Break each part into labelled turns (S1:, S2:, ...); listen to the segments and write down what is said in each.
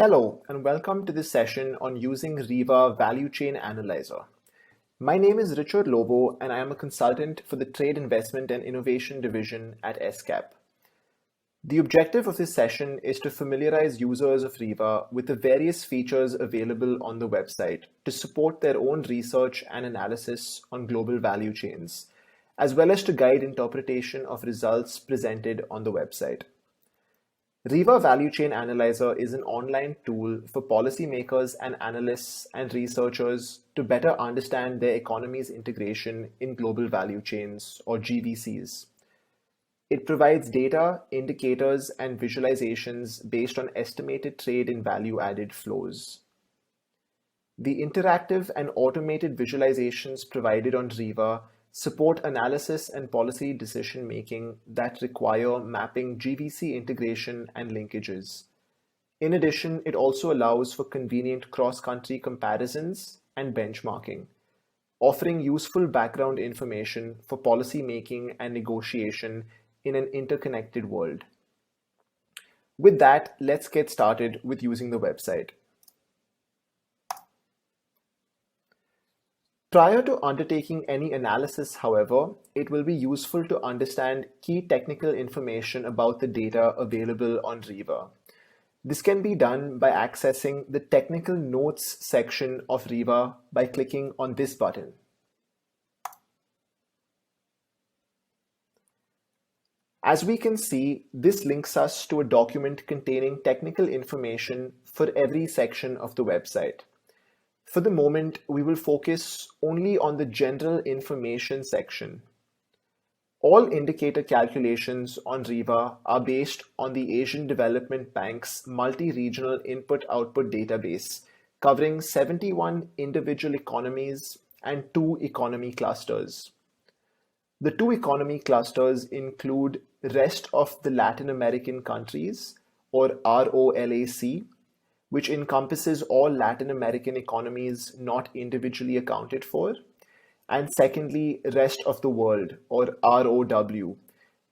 S1: Hello, and welcome to this session on using RIVA Value Chain Analyzer. My name is Richard Lobo, and I am a consultant for the Trade Investment and Innovation Division at ESCAP. The objective of this session is to familiarize users of RIVA with the various features available on the website to support their own research and analysis on global value chains, as well as to guide interpretation of results presented on the website. RIVA Value Chain Analyzer is an online tool for policymakers and analysts and researchers to better understand their economy's integration in global value chains, or GVCs. It provides data, indicators, and visualizations based on estimated trade and value-added flows. The interactive and automated visualizations provided on RIVA support analysis and policy decision-making that require mapping GVC integration and linkages. In addition, it also allows for convenient cross-country comparisons and benchmarking, offering useful background information for policy making and negotiation in an interconnected world. With that, let's get started with using the website. Prior to undertaking any analysis, however, it will be useful to understand key technical information about the data available on RIVA. This can be done by accessing the Technical Notes section of RIVA by clicking on this button. As we can see, this links us to a document containing technical information for every section of the website. For the moment, we will focus only on the General Information section. All indicator calculations on RIVA are based on the Asian Development Bank's multi-regional input-output database, covering 71 individual economies and 2 economy clusters. The 2 economy clusters include rest of the Latin American countries, or ROLAC, which encompasses all Latin American economies not individually accounted for, and secondly, rest of the world, or ROW,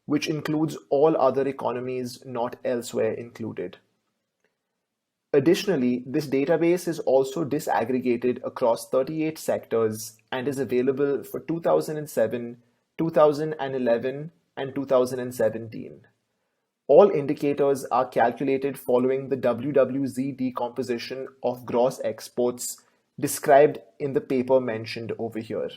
S1: which includes all other economies not elsewhere included. Additionally, this database is also disaggregated across 38 sectors and is available for 2007, 2011, and 2017. All indicators are calculated following the WWZ decomposition of gross exports described in the paper mentioned over here.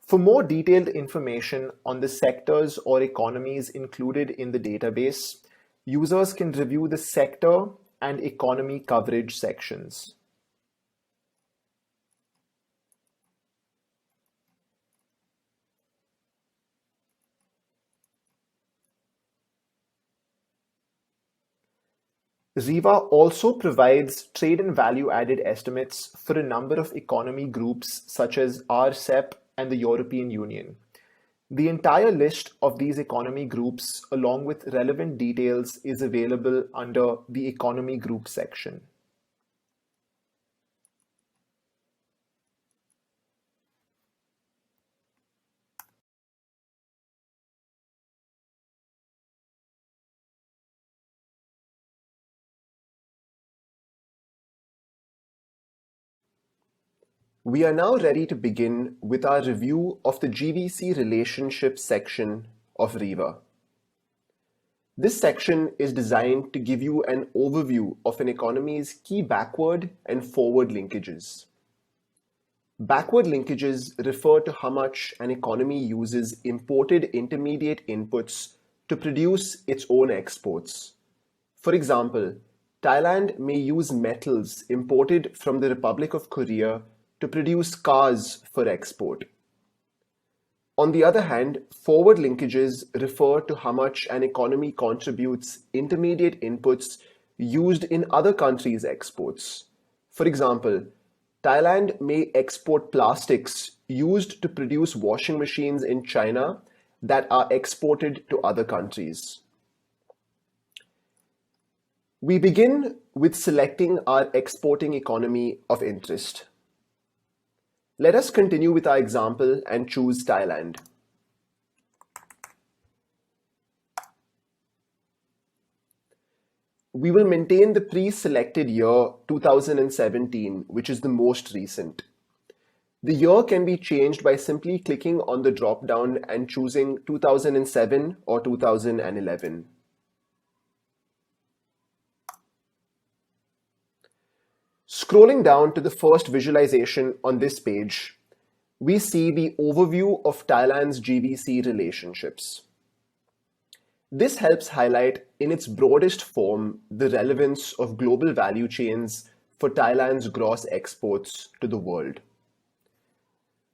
S1: For more detailed information on the sectors or economies included in the database, users can review the sector and economy coverage sections. RIVA also provides trade and value-added estimates for a number of economy groups such as RCEP and the European Union. The entire list of these economy groups, along with relevant details, is available under the Economy Group section. We are now ready to begin with our review of the GVC relationship section of RIVA. This section is designed to give you an overview of an economy's key backward and forward linkages. Backward linkages refer to how much an economy uses imported intermediate inputs to produce its own exports. For example, Thailand may use metals imported from the Republic of Korea to produce cars for export. On the other hand, forward linkages refer to how much an economy contributes intermediate inputs used in other countries' exports. For example, Thailand may export plastics used to produce washing machines in China that are exported to other countries. We begin with selecting our exporting economy of interest. Let us continue with our example and choose Thailand. We will maintain the pre-selected year 2017, which is the most recent. The year can be changed by simply clicking on the drop-down and choosing 2007 or 2011. Scrolling down to the first visualization on this page, we see the overview of Thailand's GVC relationships. This helps highlight in its broadest form the relevance of global value chains for Thailand's gross exports to the world.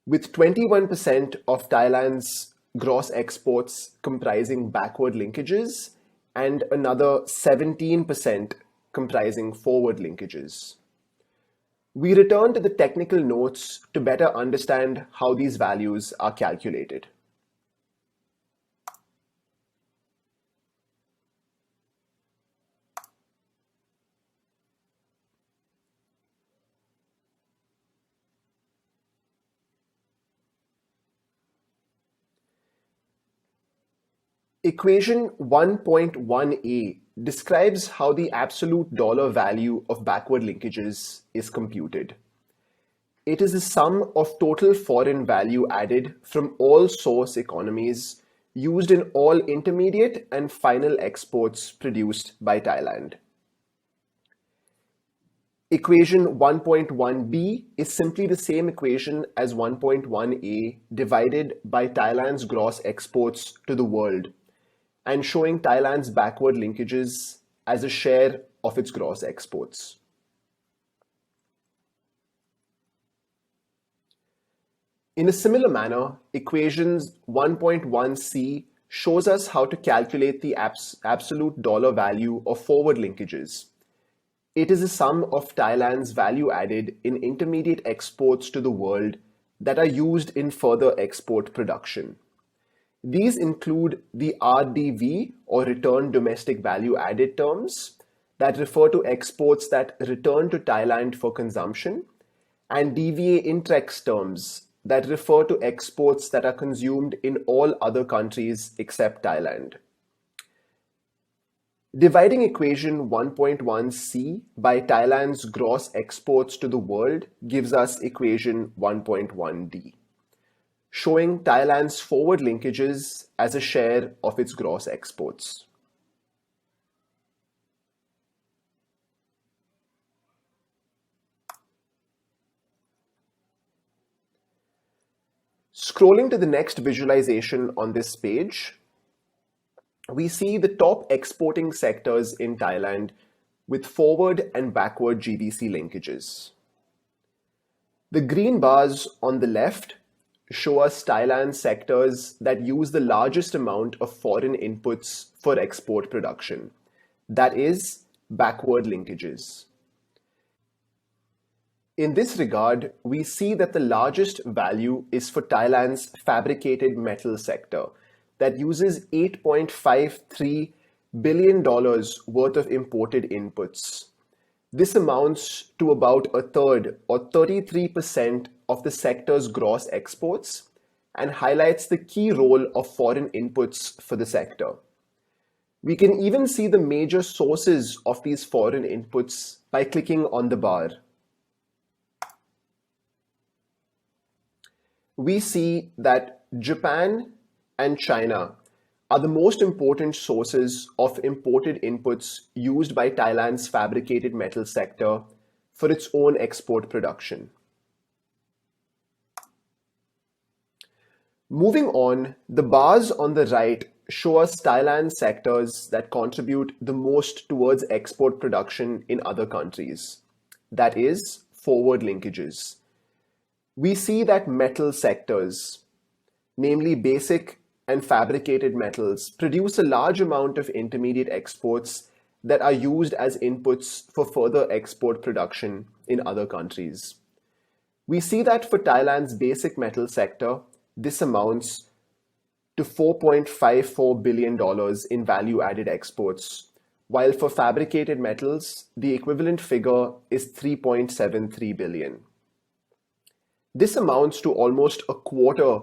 S1: With 21% of Thailand's gross exports comprising backward linkages and another 17% comprising forward linkages. We return to the technical notes to better understand how these values are calculated. Equation 1.1a describes how the absolute dollar value of backward linkages is computed. It is the sum of total foreign value added from all source economies used in all intermediate and final exports produced by Thailand. Equation 1.1b is simply the same equation as 1.1a divided by Thailand's gross exports to the world, and showing Thailand's backward linkages as a share of its gross exports. In a similar manner, equations 1.1c shows us how to calculate the absolute dollar value of forward linkages. It is a sum of Thailand's value added in intermediate exports to the world that are used in further export production. These include the RDV or Return Domestic Value Added terms that refer to exports that return to Thailand for consumption, and DVA Intrex terms that refer to exports that are consumed in all other countries except Thailand. Dividing equation 1.1c by Thailand's gross exports to the world gives us equation 1.1d. Showing Thailand's forward linkages as a share of its gross exports. Scrolling to the next visualization on this page, we see the top exporting sectors in Thailand with forward and backward GVC linkages. The green bars on the left show us Thailand's sectors that use the largest amount of foreign inputs for export production, that is, backward linkages. In this regard, we see that the largest value is for Thailand's fabricated metal sector that uses $8.53 billion worth of imported inputs. This amounts to about a third or 33% of the sector's gross exports and highlights the key role of foreign inputs for the sector. We can even see the major sources of these foreign inputs by clicking on the bar. We see that Japan and China are the most important sources of imported inputs used by Thailand's fabricated metal sector for its own export production. Moving on, the bars on the right show us Thailand sectors that contribute the most towards export production in other countries, that is, forward linkages. We see that metal sectors, namely basic and fabricated metals, produce a large amount of intermediate exports that are used as inputs for further export production in other countries. We see that for Thailand's basic metal sector, this amounts to $4.54 billion in value-added exports, while for fabricated metals, the equivalent figure is $3.73 billion. This amounts to almost a quarter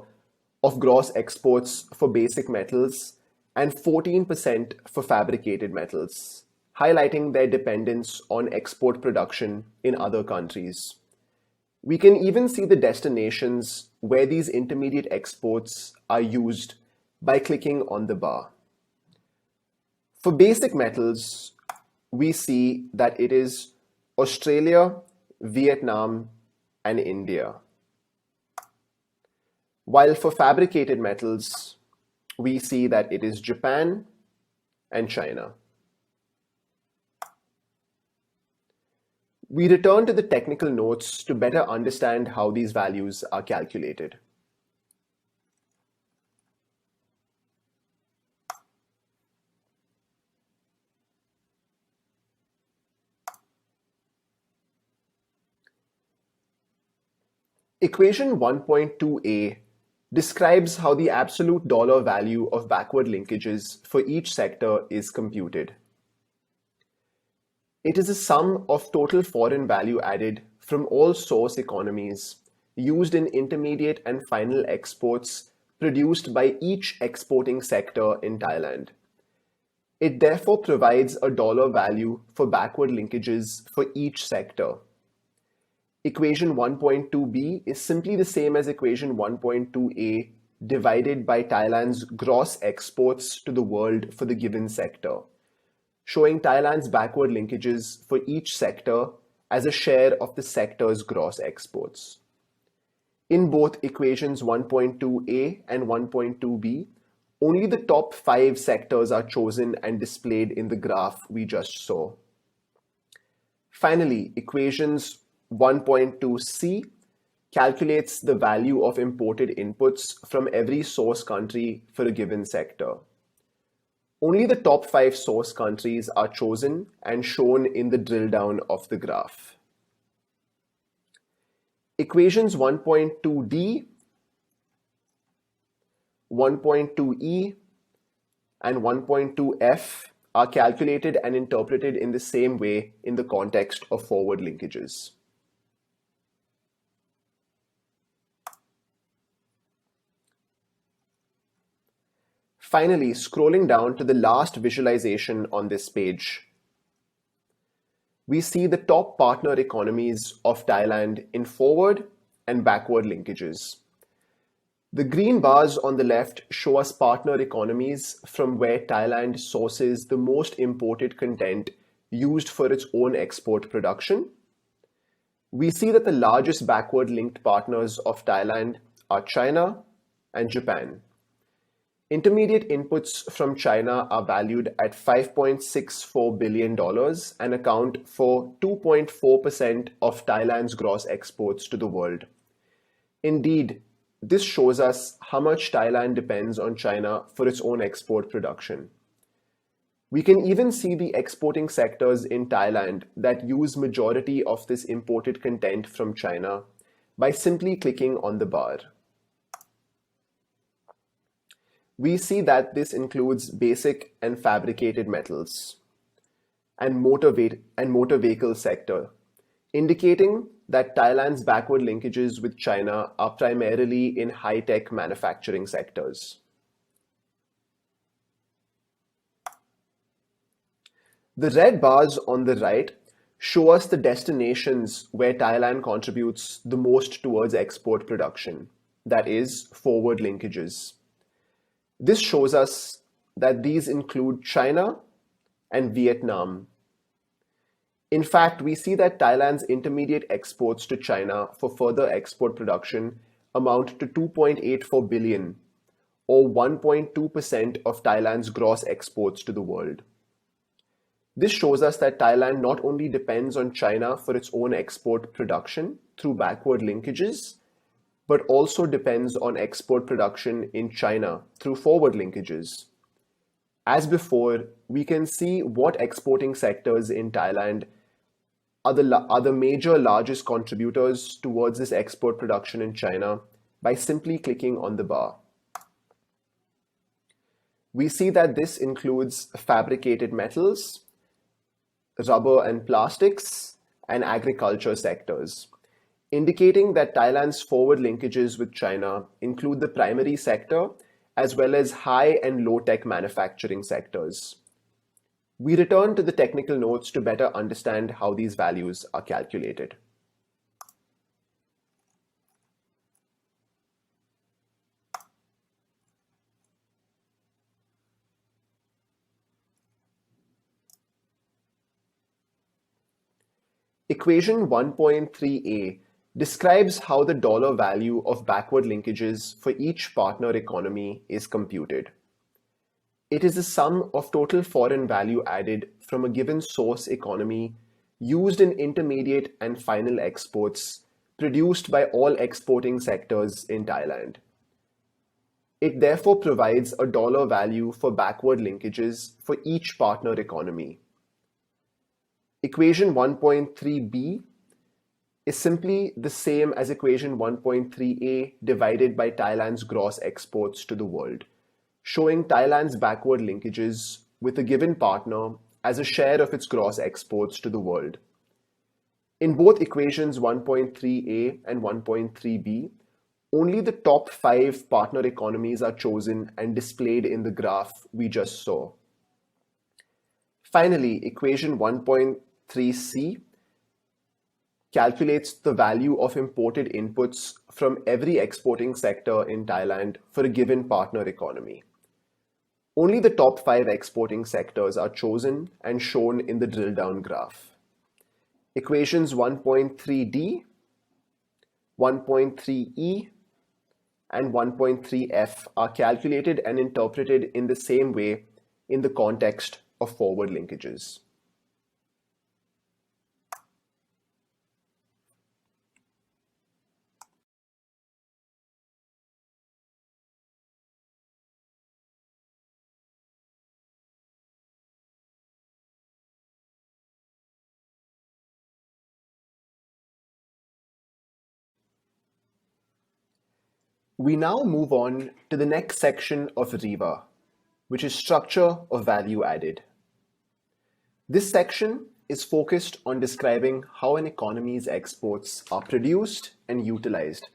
S1: of gross exports for basic metals and 14% for fabricated metals, highlighting their dependence on export production in other countries. We can even see the destinations where these intermediate exports are used by clicking on the bar. For basic metals, we see that it is Australia, Vietnam, and India. While for fabricated metals, we see that it is Japan and China. We return to the technical notes to better understand how these values are calculated. Equation 1.2a describes how the absolute dollar value of backward linkages for each sector is computed. It is a sum of total foreign value added from all source economies used in intermediate and final exports produced by each exporting sector in Thailand. It therefore provides a dollar value for backward linkages for each sector. Equation 1.2b is simply the same as equation 1.2a divided by Thailand's gross exports to the world for the given sector, showing Thailand's backward linkages for each sector as a share of the sector's gross exports. In both equations 1.2a and 1.2b, only the top 5 sectors are chosen and displayed in the graph we just saw. Finally, equations 1.2c calculates the value of imported inputs from every source country for a given sector. Only the top 5 source countries are chosen and shown in the drill down of the graph. Equations 1.2d, 1.2e, and 1.2f are calculated and interpreted in the same way in the context of forward linkages. Finally, scrolling down to the last visualization on this page, we see the top partner economies of Thailand in forward and backward linkages. The green bars on the left show us partner economies from where Thailand sources the most imported content used for its own export production. We see that the largest backward linked partners of Thailand are China and Japan. Intermediate inputs from China are valued at $5.64 billion and account for 2.4% of Thailand's gross exports to the world. Indeed, this shows us how much Thailand depends on China for its own export production. We can even see the exporting sectors in Thailand that use majority of this imported content from China by simply clicking on the bar. We see that this includes basic and fabricated metals and motor vehicle sector, indicating that Thailand's backward linkages with China are primarily in high-tech manufacturing sectors. The red bars on the right show us the destinations where Thailand contributes the most towards export production, that is, forward linkages. This shows us that these include China and Vietnam. In fact, we see that Thailand's intermediate exports to China for further export production amount to 2.84 billion, or 1.2% of Thailand's gross exports to the world. This shows us that Thailand not only depends on China for its own export production through backward linkages, but also depends on export production in China through forward linkages. As before, we can see what exporting sectors in Thailand are the major largest contributors towards this export production in China by simply clicking on the bar. We see that this includes fabricated metals, rubber and plastics, and agriculture sectors. indicating that Thailand's forward linkages with China include the primary sector as well as high and low-tech manufacturing sectors. We return to the technical notes to better understand how these values are calculated. Equation 1.3a describes how the dollar value of backward linkages for each partner economy is computed. It is the sum of total foreign value added from a given source economy used in intermediate and final exports produced by all exporting sectors in Thailand. It therefore provides a dollar value for backward linkages for each partner economy. Equation 1.3b is simply the same as equation 1.3a divided by Thailand's gross exports to the world, showing Thailand's backward linkages with a given partner as a share of its gross exports to the world. In both equations 1.3a and 1.3b, only the top 5 partner economies are chosen and displayed in the graph we just saw. Finally, equation 1.3c calculates the value of imported inputs from every exporting sector in Thailand for a given partner economy. Only the top 5 exporting sectors are chosen and shown in the drill down graph. Equations 1.3d, 1.3e, and 1.3f are calculated and interpreted in the same way in the context of forward linkages. We now move on to the next section of RIVA, which is structure of value added. This section is focused on describing how an economy's exports are produced and utilized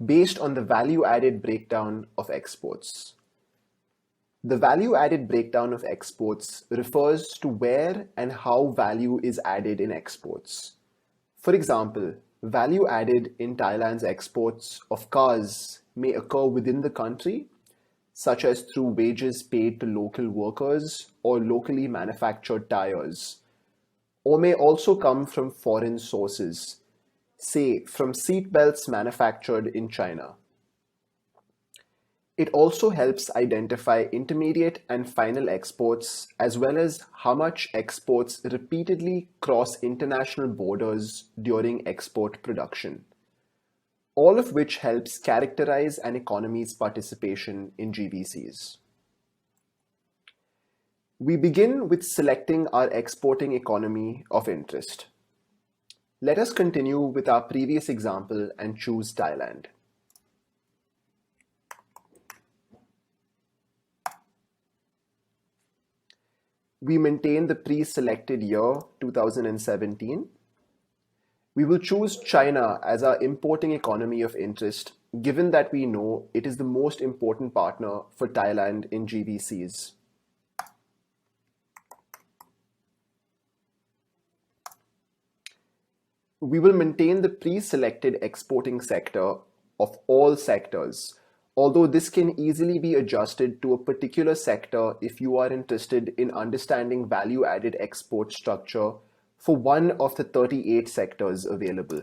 S1: based on the value added breakdown of exports. The value added breakdown of exports refers to where and how value is added in exports. For example, value added in Thailand's exports of cars may occur within the country, such as through wages paid to local workers or locally manufactured tires, or may also come from foreign sources, say from seatbelts manufactured in China. It also helps identify intermediate and final exports as well as how much exports repeatedly cross international borders during export production, all of which helps characterize an economy's participation in GVCs. We begin with selecting our exporting economy of interest. Let us continue with our previous example and choose Thailand. We maintain the pre-selected year 2017. We will choose China as our importing economy of interest, given that we know it is the most important partner for Thailand in GVCs. We will maintain the pre-selected exporting sector of all sectors, although this can easily be adjusted to a particular sector if you are interested in understanding value-added export structure for one of the 38 sectors available.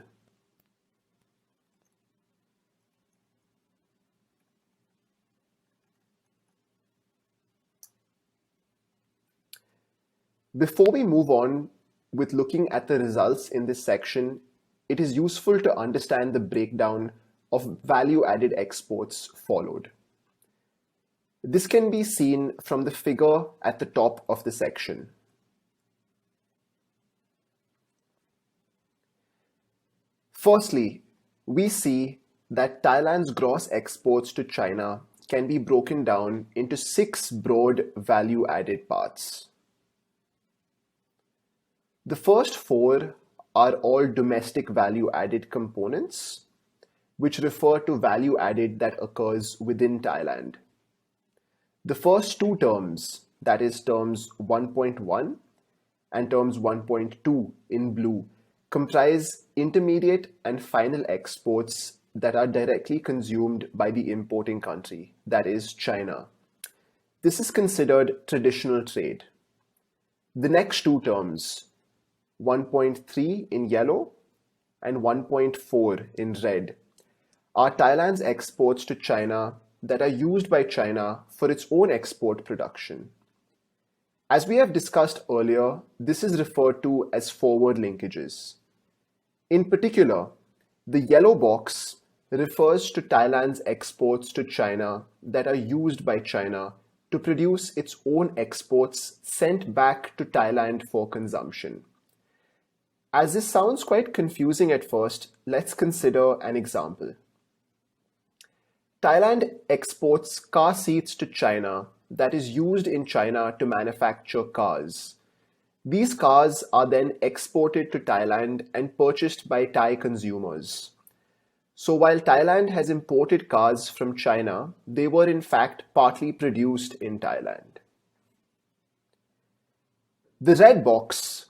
S1: Before we move on with looking at the results in this section, it is useful to understand the breakdown of value-added exports followed. This can be seen from the figure at the top of the section. Firstly, we see that Thailand's gross exports to China can be broken down into 6 broad value-added parts. The first 4 are all domestic value-added components, which refer to value added that occurs within Thailand. The first two terms, that is terms 1.1 and terms 1.2 in blue, comprise intermediate and final exports that are directly consumed by the importing country, that is China. This is considered traditional trade. The next two terms, 1.3 in yellow and 1.4 in red, are Thailand's exports to China that are used by China for its own export production. As we have discussed earlier, this is referred to as forward linkages. In particular, the yellow box refers to Thailand's exports to China that are used by China to produce its own exports sent back to Thailand for consumption. As this sounds quite confusing at first, let's consider an example. Thailand exports car seats to China that is used in China to manufacture cars. These cars are then exported to Thailand and purchased by Thai consumers. So while Thailand has imported cars from China, they were in fact partly produced in Thailand. The red box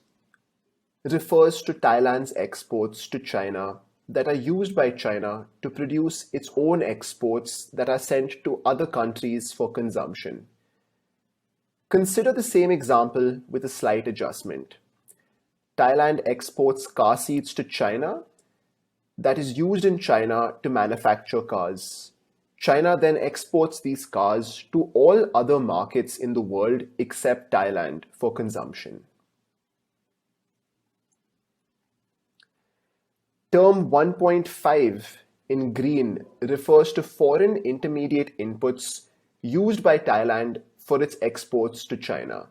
S1: refers to Thailand's exports to China that are used by China to produce its own exports that are sent to other countries for consumption. Consider the same example with a slight adjustment. Thailand exports car seats to China that is used in China to manufacture cars. China then exports these cars to all other markets in the world except Thailand for consumption. Term 1.5 in green refers to foreign intermediate inputs used by Thailand for its exports to China.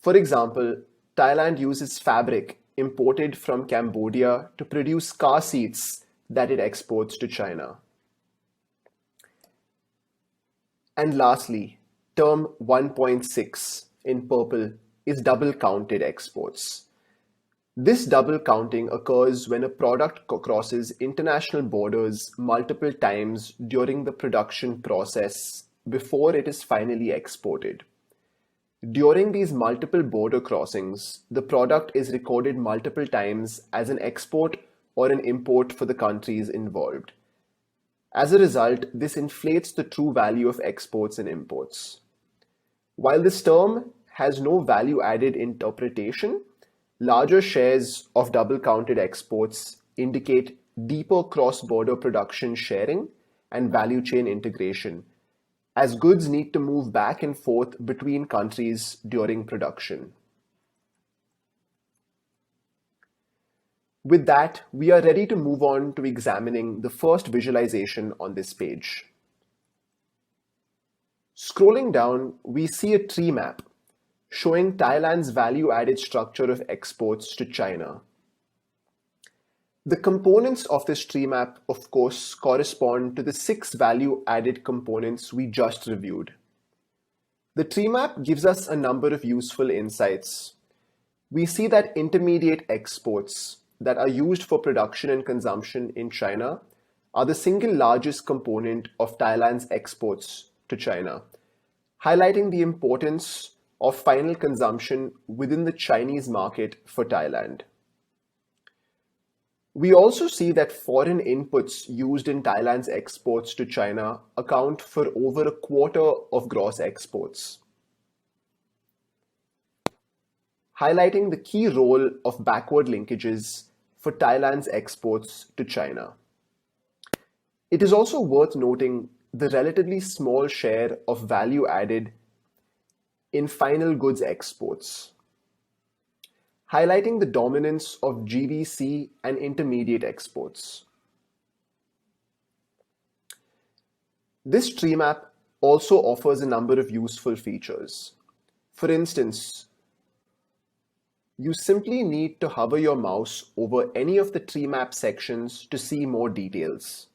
S1: For example, Thailand uses fabric imported from Cambodia to produce car seats that it exports to China. And lastly, term 1.6 in purple is double counted exports. This double counting occurs when a product crosses international borders multiple times during the production process before it is finally exported. During these multiple border crossings, the product is recorded multiple times as an export or an import for the countries involved. As a result, this inflates the true value of exports and imports. While this term has no value-added interpretation, larger shares of double-counted exports indicate deeper cross-border production sharing and value chain integration, as goods need to move back and forth between countries during production. With that, we are ready to move on to examining the first visualization on this page. Scrolling down, we see a tree map showing Thailand's value-added structure of exports to China. The components of this tree map, of course, correspond to the 6 value-added components we just reviewed. The tree map gives us a number of useful insights. We see that intermediate exports that are used for production and consumption in China are the single largest component of Thailand's exports to China, highlighting the importance of final consumption within the Chinese market for Thailand. We also see that foreign inputs used in Thailand's exports to China account for over a quarter of gross exports, highlighting the key role of backward linkages for Thailand's exports to China. It is also worth noting the relatively small share of value added in final goods exports, highlighting the dominance of GVC and intermediate exports. This tree map also offers a number of useful features. For instance, you simply need to hover your mouse over any of the tree map sections to see more details.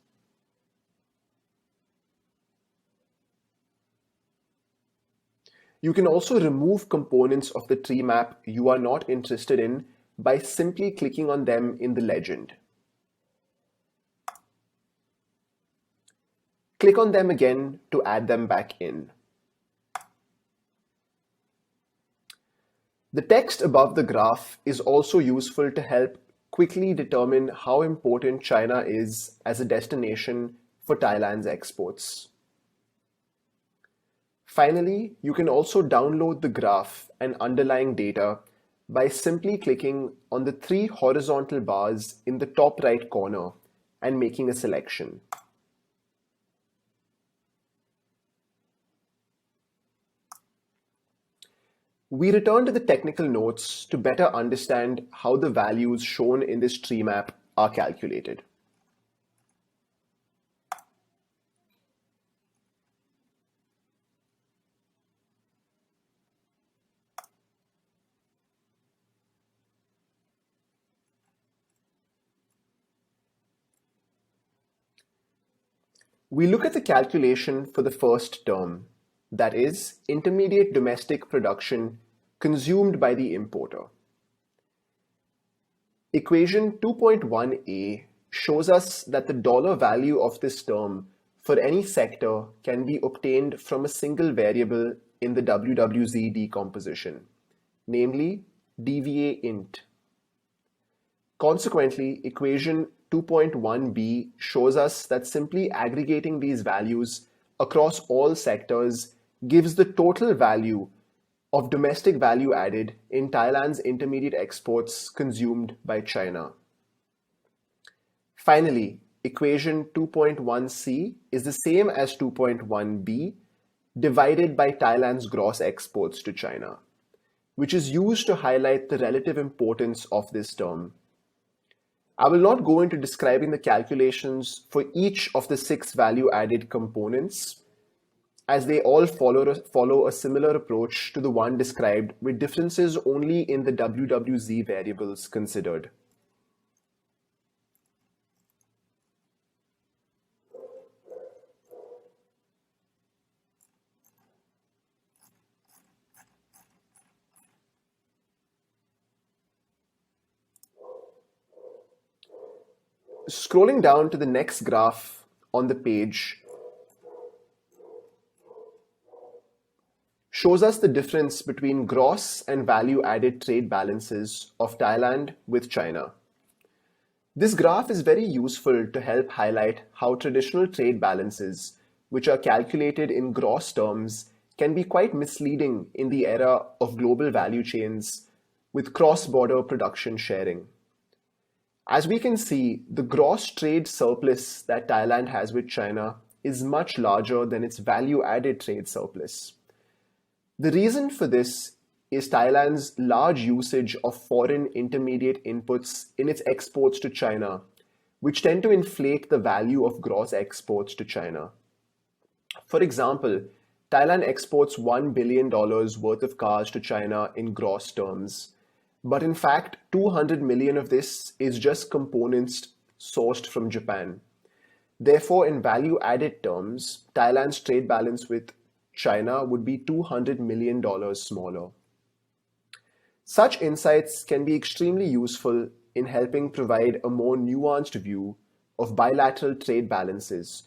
S1: You can also remove components of the tree map you are not interested in by simply clicking on them in the legend. Click on them again to add them back in. The text above the graph is also useful to help quickly determine how important China is as a destination for Thailand's exports. Finally, you can also download the graph and underlying data by simply clicking on the 3 horizontal bars in the top right corner and making a selection. We return to the technical notes to better understand how the values shown in this tree map are calculated. We look at the calculation for the first term, that is, intermediate domestic production consumed by the importer. Equation 2.1a shows us that the dollar value of this term for any sector can be obtained from a single variable in the WWZ decomposition, namely DVA int. Consequently, equation 2.1b shows us that simply aggregating these values across all sectors gives the total value of domestic value added in Thailand's intermediate exports consumed by China. Finally, equation 2.1c is the same as 2.1b divided by Thailand's gross exports to China, which is used to highlight the relative importance of this term. I will not go into describing the calculations for each of the 6 value-added components, as they all follow a similar approach to the one described, with differences only in the WWZ variables considered. Scrolling down to the next graph on the page shows us the difference between gross and value-added trade balances of Thailand with China. This graph is very useful to help highlight how traditional trade balances, which are calculated in gross terms, can be quite misleading in the era of global value chains with cross-border production sharing. As we can see, the gross trade surplus that Thailand has with China is much larger than its value-added trade surplus. The reason for this is Thailand's large usage of foreign intermediate inputs in its exports to China, which tend to inflate the value of gross exports to China. For example, Thailand exports $1 billion worth of cars to China in gross terms, but in fact, 200 million of this is just components sourced from Japan. Therefore, in value-added terms, Thailand's trade balance with China would be $200 million smaller. Such insights can be extremely useful in helping provide a more nuanced view of bilateral trade balances,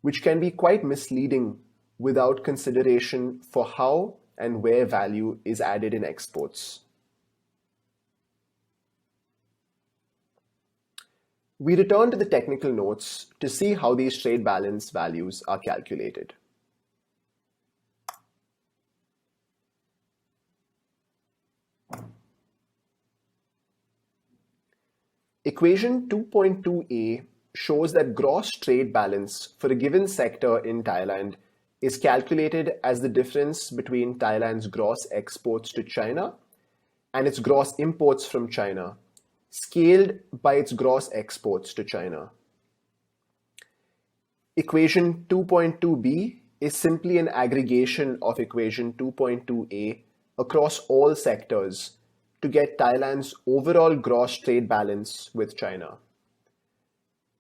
S1: which can be quite misleading without consideration for how and where value is added in exports. We return to the technical notes to see how these trade balance values are calculated. Equation 2.2a shows that gross trade balance for a given sector in Thailand is calculated as the difference between Thailand's gross exports to China and its gross imports from China, scaled by its gross exports to China. Equation 2.2b is simply an aggregation of equation 2.2a across all sectors to get Thailand's overall gross trade balance with China.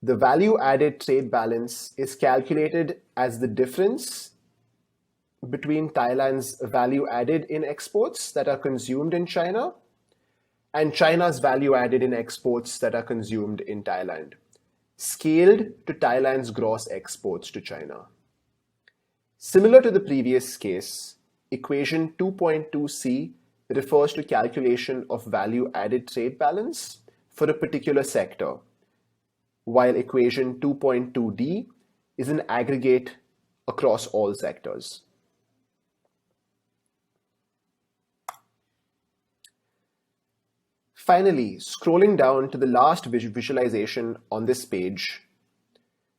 S1: The value-added trade balance is calculated as the difference between Thailand's value added in exports that are consumed in China and China's value added in exports that are consumed in Thailand, scaled to Thailand's gross exports to China. Similar to the previous case, equation 2.2c refers to calculation of value added trade balance for a particular sector, while equation 2.2d is an aggregate across all sectors. Finally, scrolling down to the last visualization on this page,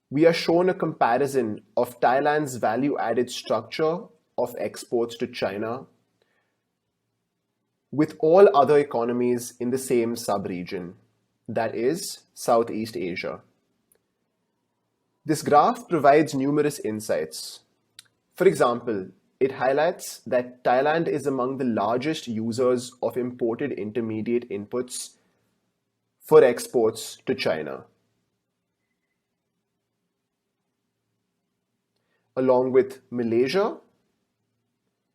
S1: we are shown a comparison of Thailand's value-added structure of exports to China with all other economies in the same sub-region, that is, Southeast Asia. This graph provides numerous insights. For example, it highlights that Thailand is among the largest users of imported intermediate inputs for exports to China, along with Malaysia,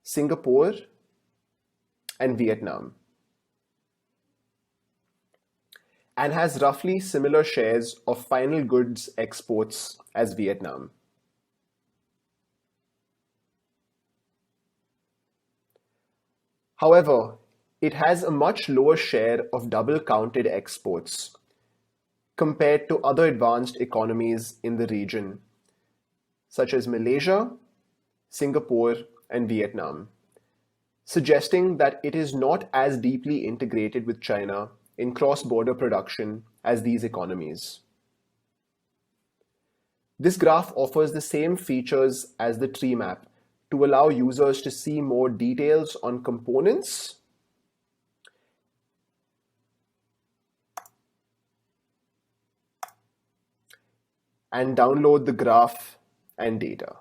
S1: Singapore, and Vietnam, and has roughly similar shares of final goods exports as Vietnam. However, it has a much lower share of double-counted exports compared to other advanced economies in the region, such as Malaysia, Singapore, and Vietnam, suggesting that it is not as deeply integrated with China in cross-border production as these economies. This graph offers the same features as the tree map to allow users to see more details on components and download the graph and data.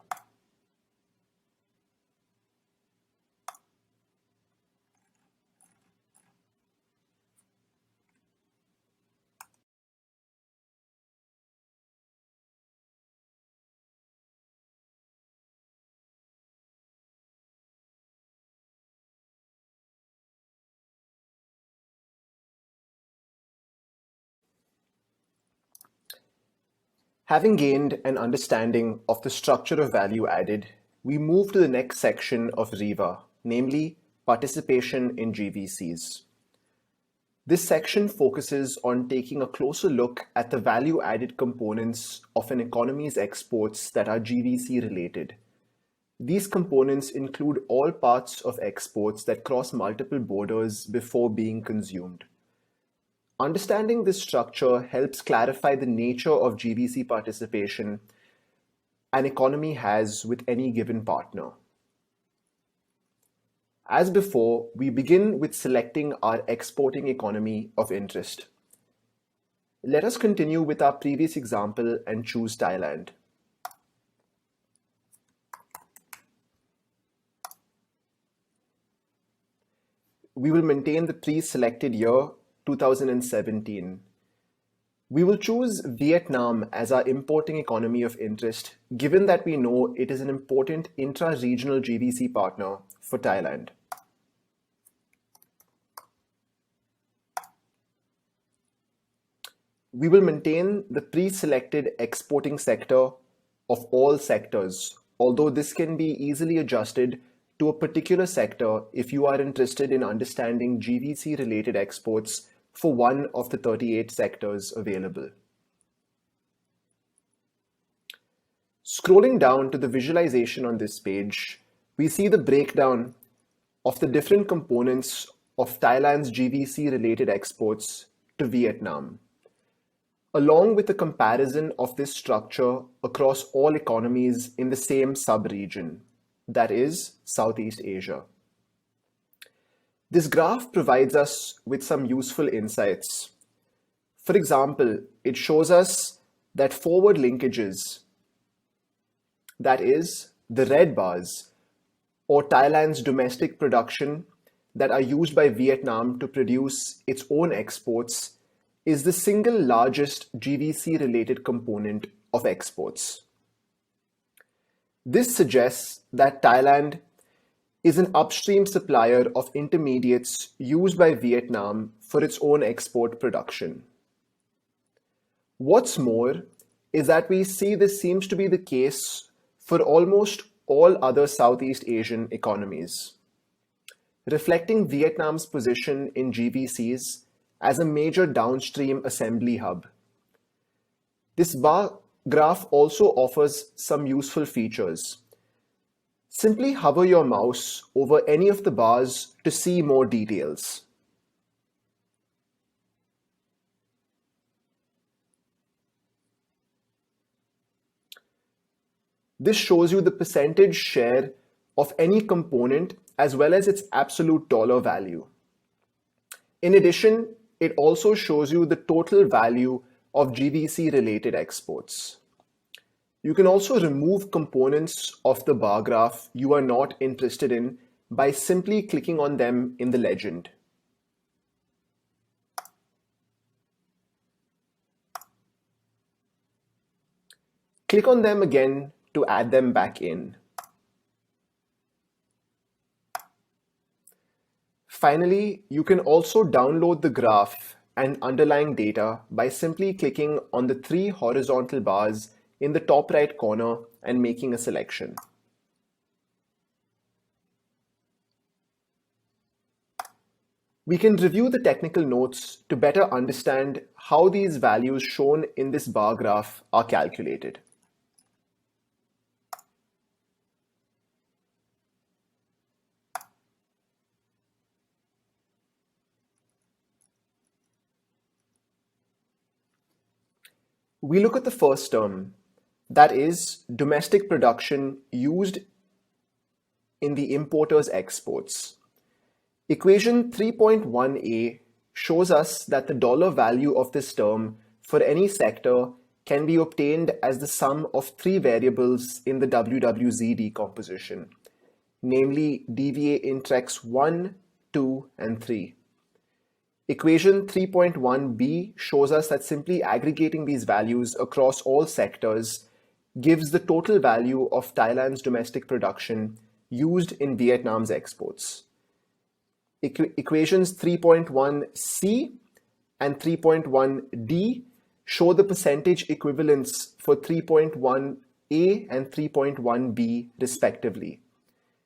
S1: Having gained an understanding of the structure of value added, we move to the next section of RIVA, namely participation in GVCs. This section focuses on taking a closer look at the value-added components of an economy's exports that are GVC related. These components include all parts of exports that cross multiple borders before being consumed. Understanding this structure helps clarify the nature of GVC participation an economy has with any given partner. As before, we begin with selecting our exporting economy of interest. Let us continue with our previous example and choose Thailand. We will maintain the pre-selected year 2017. We will choose Vietnam as our importing economy of interest, given that we know it is an important intra-regional GVC partner for Thailand. We will maintain the pre-selected exporting sector of all sectors, although this can be easily adjusted to a particular sector if you are interested in understanding GVC-related exports for one of the 38 sectors available. Scrolling down to the visualization on this page, we see the breakdown of the different components of Thailand's GVC-related exports to Vietnam, along with a comparison of this structure across all economies in the same sub-region, that is, Southeast Asia. This graph provides us with some useful insights. For example, it shows us that forward linkages, that is, the red bars, or Thailand's domestic production that are used by Vietnam to produce its own exports, is the single largest GVC-related component of exports. This suggests that Thailand is an upstream supplier of intermediates used by Vietnam for its own export production. What's more is that we see this seems to be the case for almost all other Southeast Asian economies, reflecting Vietnam's position in GVCs as a major downstream assembly hub. This bar graph also offers some useful features. Simply hover your mouse over any of the bars to see more details. This shows you the percentage share of any component as well as its absolute dollar value. In addition, it also shows you the total value of GVC-related exports. You can also remove components of the bar graph you are not interested in by simply clicking on them in the legend. Click on them again to add them back in. Finally, you can also download the graph and underlying data by simply clicking on the 3 horizontal bars in the top right corner and making a selection. We can review the technical notes to better understand how these values shown in this bar graph are calculated. We look at the first term, that is, domestic production used in the importer's exports. Equation 3.1a shows us that the dollar value of this term for any sector can be obtained as the sum of 3 variables in the WWZ decomposition, namely DVA Intrex 1, 2, and 3. Equation 3.1b shows us that simply aggregating these values across all sectors gives the total value of Thailand's domestic production used in Vietnam's exports. Equations 3.1c and 3.1d show the percentage equivalence for 3.1a and 3.1b respectively,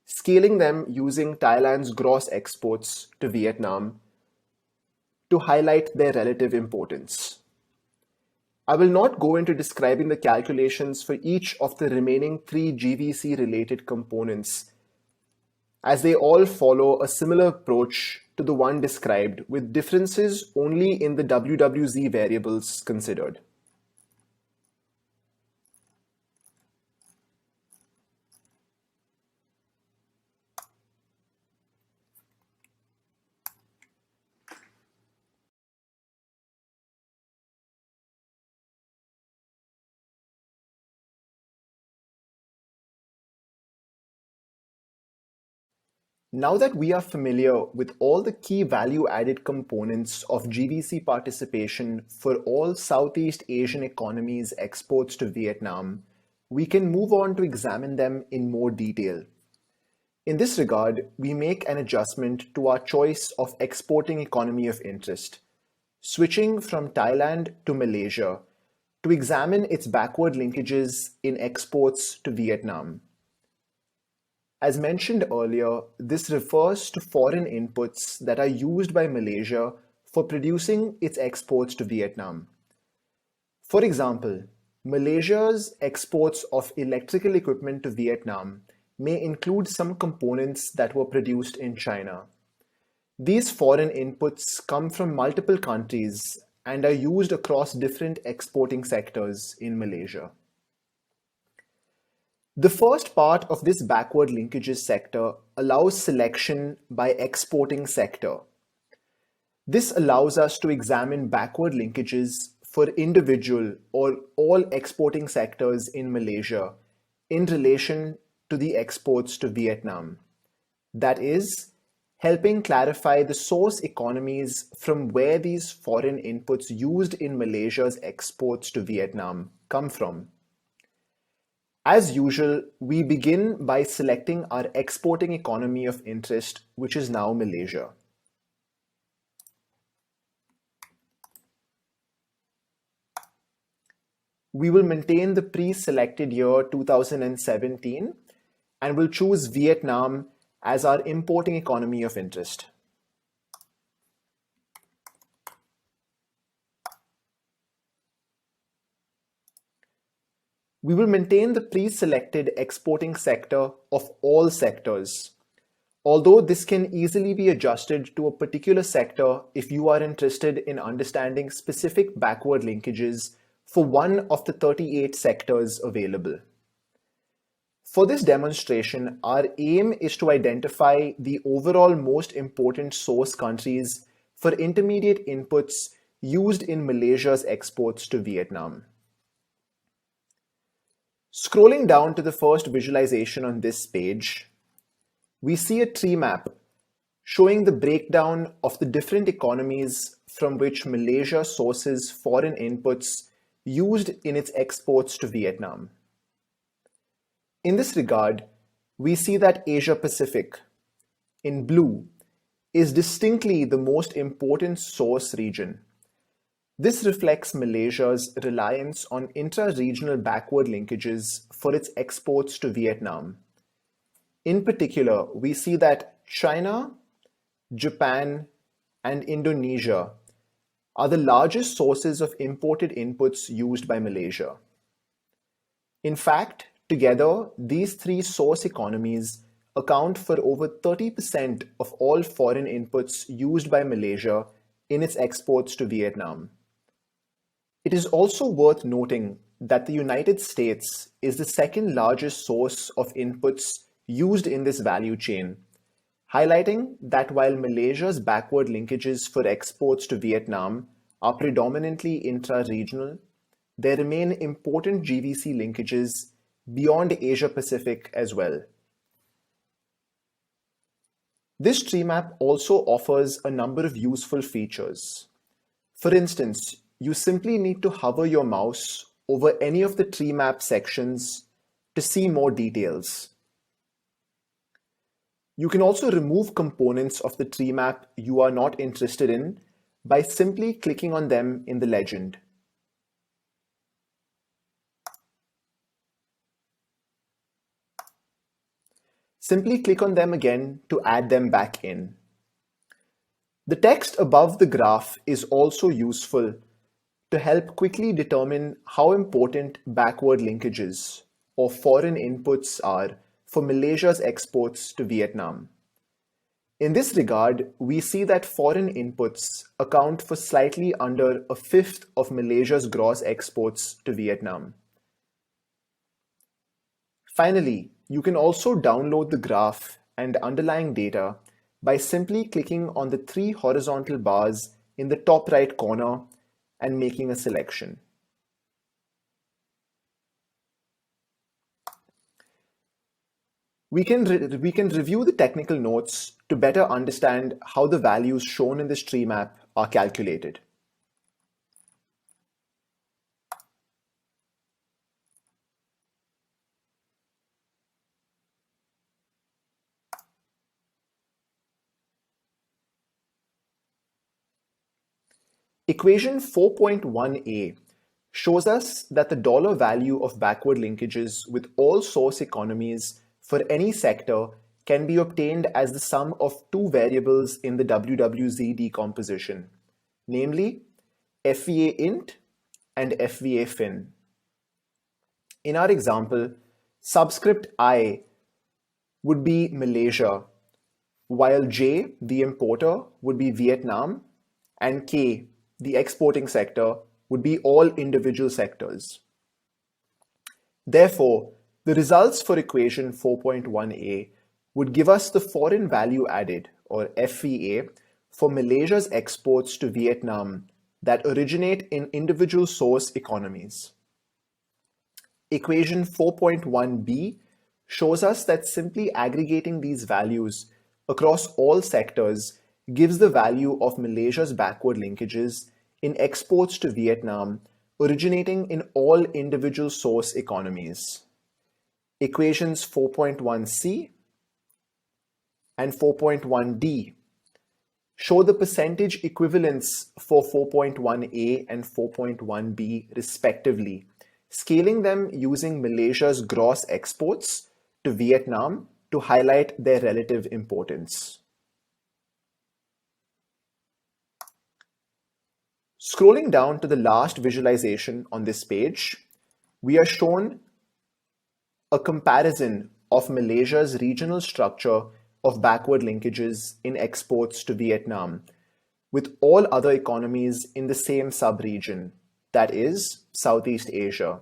S1: scaling them using Thailand's gross exports to Vietnam to highlight their relative importance. I will not go into describing the calculations for each of the remaining 3 GVC-related components, as they all follow a similar approach to the one described, with differences only in the WWZ variables considered. Now that we are familiar with all the key value-added components of GVC participation for all Southeast Asian economies' exports to Vietnam, we can move on to examine them in more detail. In this regard, we make an adjustment to our choice of exporting economy of interest, switching from Thailand to Malaysia to examine its backward linkages in exports to Vietnam. As mentioned earlier, this refers to foreign inputs that are used by Malaysia for producing its exports to Vietnam. For example, Malaysia's exports of electrical equipment to Vietnam may include some components that were produced in China. These foreign inputs come from multiple countries and are used across different exporting sectors in Malaysia. The first part of this backward linkages sector allows selection by exporting sector. This allows us to examine backward linkages for individual or all exporting sectors in Malaysia in relation to the exports to Vietnam. That is, helping clarify the source economies from where these foreign inputs used in Malaysia's exports to Vietnam come from. As usual, we begin by selecting our exporting economy of interest, which is now Malaysia. we will maintain the pre-selected year 2017 and will choose Vietnam as our importing economy of interest. We will maintain the pre-selected exporting sector of all sectors, although this can easily be adjusted to a particular sector if you are interested in understanding specific backward linkages for one of the 38 sectors available. For this demonstration, our aim is to identify the overall most important source countries for intermediate inputs used in Malaysia's exports to Vietnam. Scrolling down to the first visualization on this page, we see a tree map showing the breakdown of the different economies from which Malaysia sources foreign inputs used in its exports to Vietnam. In this regard, we see that Asia Pacific, in blue, is distinctly the most important source region. This reflects Malaysia's reliance on intra-regional backward linkages for its exports to Vietnam. In particular, we see that China, Japan, and Indonesia are the largest sources of imported inputs used by Malaysia. In fact, together, these three source economies account for over 30% of all foreign inputs used by Malaysia in its exports to Vietnam. It is also worth noting that the United States is the second largest source of inputs used in this value chain, highlighting that while Malaysia's backward linkages for exports to Vietnam are predominantly intra-regional, there remain important GVC linkages beyond Asia Pacific as well. This tree map also offers a number of useful features. For instance, you simply need to hover your mouse over any of the tree map sections to see more details. You can also remove components of the tree map you are not interested in by simply clicking on them in the legend. Simply click on them again to add them back in. The text above the graph is also useful to help quickly determine how important backward linkages or foreign inputs are for Malaysia's exports to Vietnam. In this regard, we see that foreign inputs account for slightly under a fifth of Malaysia's gross exports to Vietnam. Finally, you can also download the graph and underlying data by simply clicking on the three horizontal bars in the top right corner and making a selection. We can review the technical notes to better understand how the values shown in this tree map are calculated. Equation 4.1a shows us that the dollar value of backward linkages with all source economies for any sector can be obtained as the sum of two variables in the WWZ decomposition, namely FVA int and FVA fin. In our example, subscript I would be Malaysia, while J, the importer, would be Vietnam, and K, the exporting sector, would be all individual sectors. Therefore, the results for equation 4.1a would give us the foreign value added, or FVA, for Malaysia's exports to Vietnam that originate in individual source economies. Equation 4.1b shows us that simply aggregating these values across all sectors gives the value of Malaysia's backward linkages in exports to Vietnam originating in all individual source economies. Equations 4.1c and 4.1d show the percentage equivalence for 4.1a and 4.1b respectively, scaling them using Malaysia's gross exports to Vietnam to highlight their relative importance. Scrolling down to the last visualization on this page, we are shown a comparison of Malaysia's regional structure of backward linkages in exports to Vietnam with all other economies in the same sub-region, that is, Southeast Asia.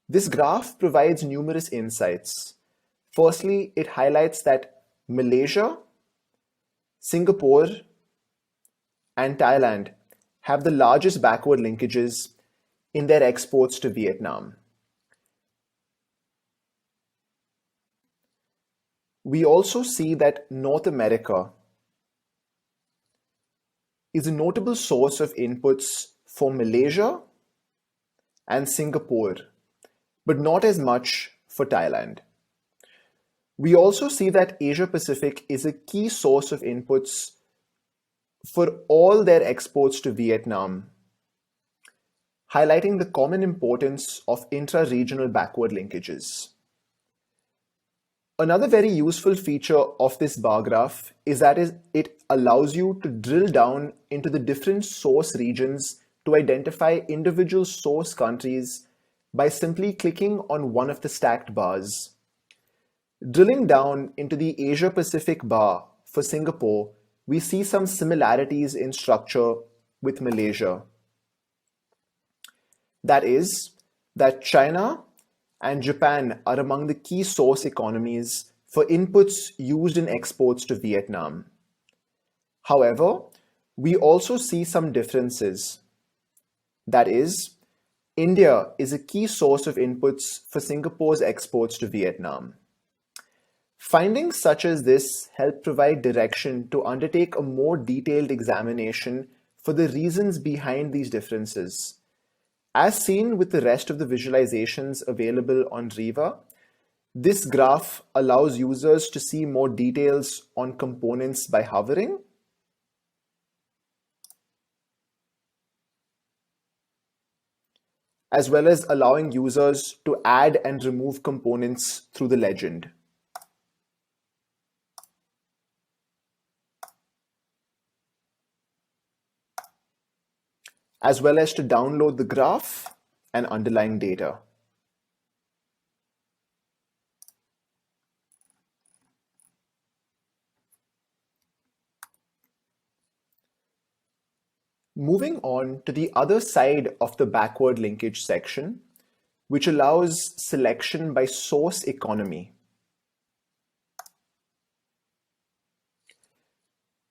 S1: This graph provides numerous insights. Firstly, it highlights that Malaysia, Singapore, and Thailand have the largest backward linkages in their exports to Vietnam. We also see that North America is a notable source of inputs for Malaysia and Singapore, but not as much for Thailand. We also see that Asia Pacific is a key source of inputs for all their exports to Vietnam, highlighting the common importance of intra-regional backward linkages. Another very useful feature of this bar graph is that it allows you to drill down into the different source regions to identify individual source countries by simply clicking on one of the stacked bars. Drilling down into the Asia Pacific bar for Singapore, we see some similarities in structure with Malaysia. That is, that China and Japan are among the key source economies for inputs used in exports to Vietnam. However, we also see some differences. That is, India is a key source of inputs for Singapore's exports to Vietnam. Findings such as this help provide direction to undertake a more detailed examination for the reasons behind these differences. As seen with the rest of the visualizations available on RIVA, this graph allows users to see more details on components by hovering, as well as allowing users to add and remove components through the legend. As well as to download the graph and underlying data. Moving on to the other side of the backward linkage section, which allows selection by source economy.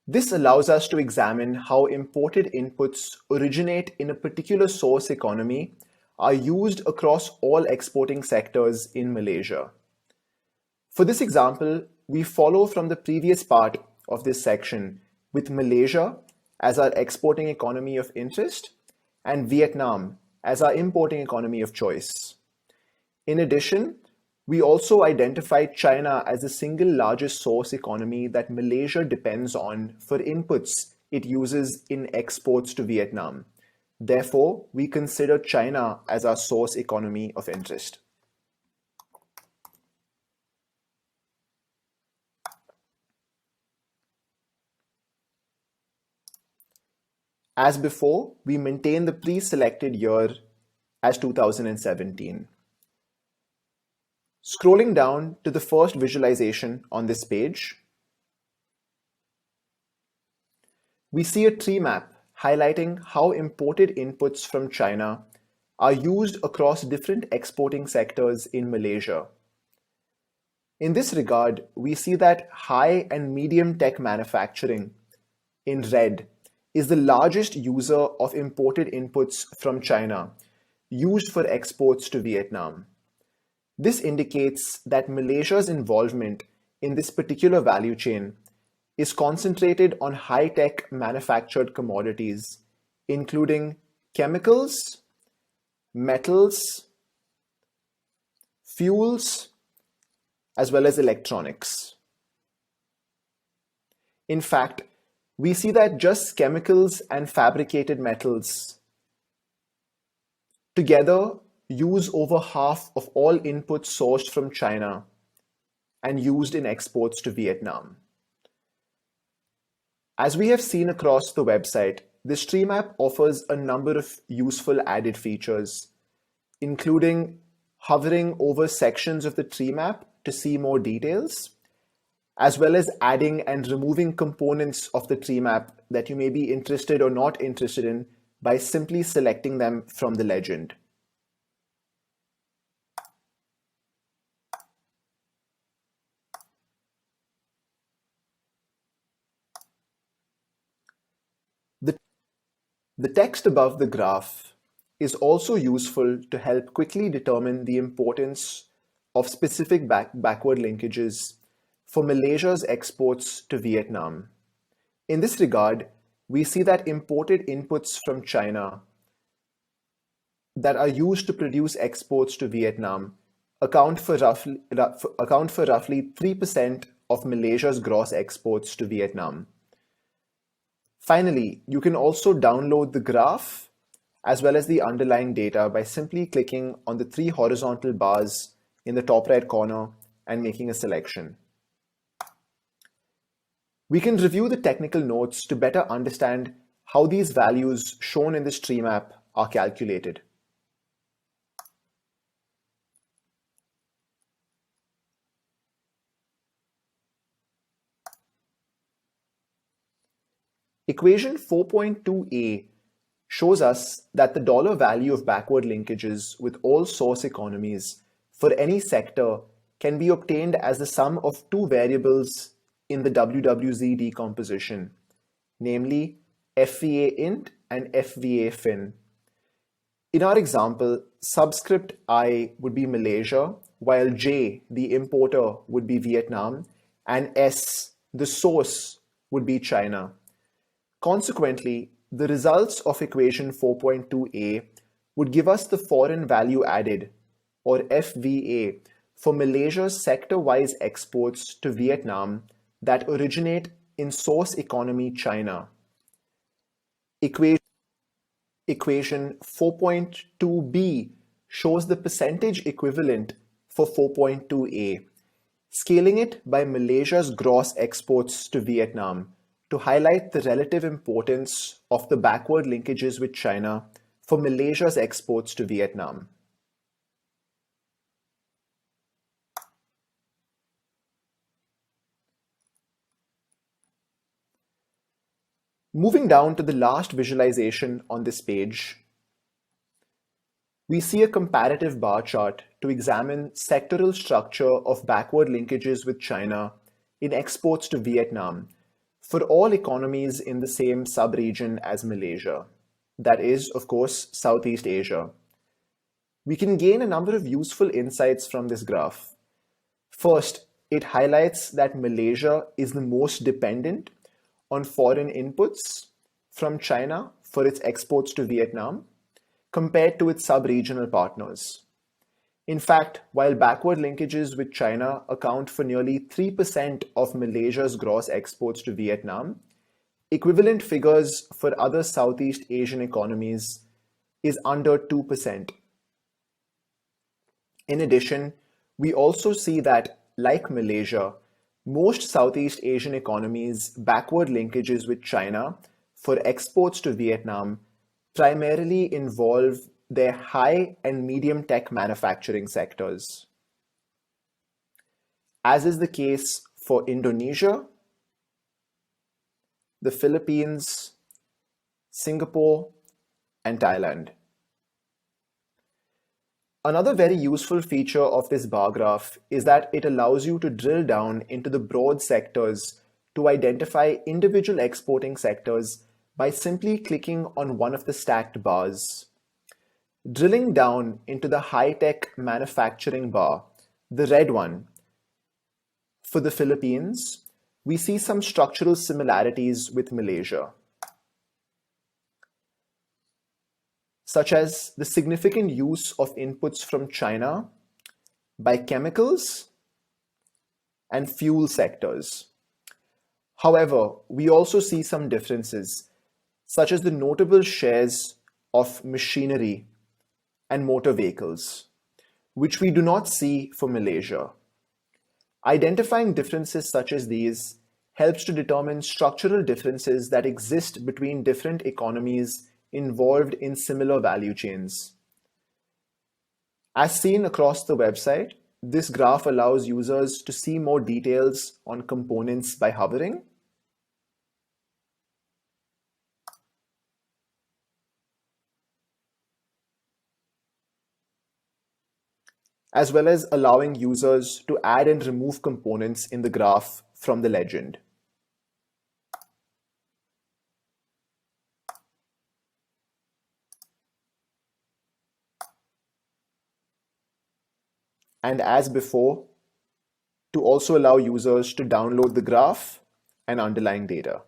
S1: This allows us to examine how imported inputs originate in a particular source economy are used across all exporting sectors in Malaysia. For this example, we follow from the previous part of this section with Malaysia as our exporting economy of interest and Vietnam as our importing economy of choice. In addition, we also identified China as the single largest source economy that Malaysia depends on for inputs it uses in exports to Vietnam. Therefore, we consider China as our source economy of interest. As before, we maintain the pre-selected year as 2017. Scrolling down to the first visualization on this page, we see a tree map highlighting how imported inputs from China are used across different exporting sectors in Malaysia. In this regard, we see that high and medium tech manufacturing, in red, is the largest user of imported inputs from China, used for exports to Vietnam. This indicates that Malaysia's involvement in this particular value chain is concentrated on high-tech manufactured commodities, including chemicals, metals, fuels, as well as electronics. In fact, we see that just chemicals and fabricated metals together use over half of all inputs sourced from China and used in exports to Vietnam. As we have seen across the website, this tree map offers a number of useful added features, including hovering over sections of the tree map to see more details, as well as adding and removing components of the tree map that you may be interested or not interested in by simply selecting them from the legend. The text above the graph is also useful to help quickly determine the importance of specific backward linkages for Malaysia's exports to Vietnam. In this regard, we see that imported inputs from China that are used to produce exports to Vietnam account for roughly 3% of Malaysia's gross exports to Vietnam. Finally, you can also download the graph as well as the underlying data by simply clicking on the 3 horizontal bars in the top right corner and making a selection. We can review the technical notes to better understand how these values shown in this tree map are calculated. Equation 4.2a shows us that the dollar value of backward linkages with all source economies for any sector can be obtained as the sum of 2 variables in the WWZ decomposition, namely FVA int and FVA fin. In our example, subscript I would be Malaysia, while J, the importer, would be Vietnam, and S, the source, would be China. Consequently, the results of equation 4.2a would give us the foreign value added, or FVA, for Malaysia's sector-wise exports to Vietnam that originate in source economy China. Equation 4.2b shows the percentage equivalent for 4.2a, scaling it by Malaysia's gross exports to Vietnam to highlight the relative importance of the backward linkages with China for Malaysia's exports to Vietnam. Moving down to the last visualization on this page, we see a comparative bar chart to examine sectoral structure of backward linkages with China in exports to Vietnam for all economies in the same sub-region as Malaysia, that is, of course, Southeast Asia. We can gain a number of useful insights from this graph. First, it highlights that Malaysia is the most dependent on foreign inputs from China for its exports to Vietnam compared to its sub-regional partners. In fact, while backward linkages with China account for nearly 3% of Malaysia's gross exports to Vietnam, equivalent figures for other Southeast Asian economies is under 2%. In addition, we also see that, like Malaysia, most Southeast Asian economies' backward linkages with China for exports to Vietnam primarily involve their high and medium tech manufacturing sectors, as is the case for Indonesia, the Philippines, Singapore, and Thailand. Another very useful feature of this bar graph is that it allows you to drill down into the broad sectors to identify individual exporting sectors by simply clicking on one of the stacked bars. Drilling down into the high-tech manufacturing bar, the red one, for the Philippines, we see some structural similarities with Malaysia, such as the significant use of inputs from China by chemicals and fuel sectors. However, we also see some differences, such as the notable shares of machinery and motor vehicles, which we do not see for Malaysia. Identifying differences such as these helps to determine structural differences that exist between different economies involved in similar value chains. As seen across the website, this graph allows users to see more details on components by hovering, as well as allowing users to add and remove components in the graph from the legend. And as before, to also allow users to download the graph and underlying data.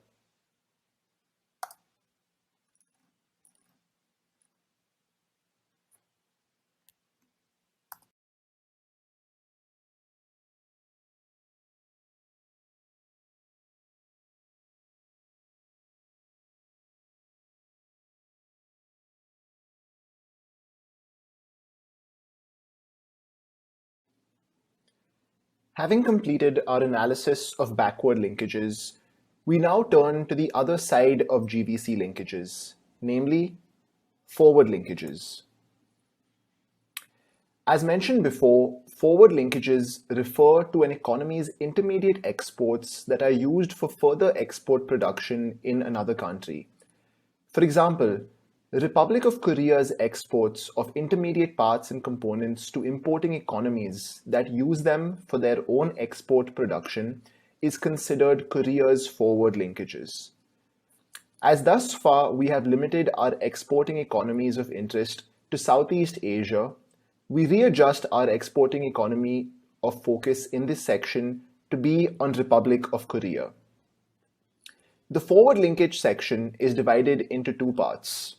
S1: Having completed our analysis of backward linkages, we now turn to the other side of GVC linkages, namely forward linkages. As mentioned before, forward linkages refer to an economy's intermediate exports that are used for further export production in another country. For example, the Republic of Korea's exports of intermediate parts and components to importing economies that use them for their own export production is considered Korea's forward linkages. As thus far we have limited our exporting economies of interest to Southeast Asia, we readjust our exporting economy of focus in this section to be on Republic of Korea. The forward linkage section is divided into two parts.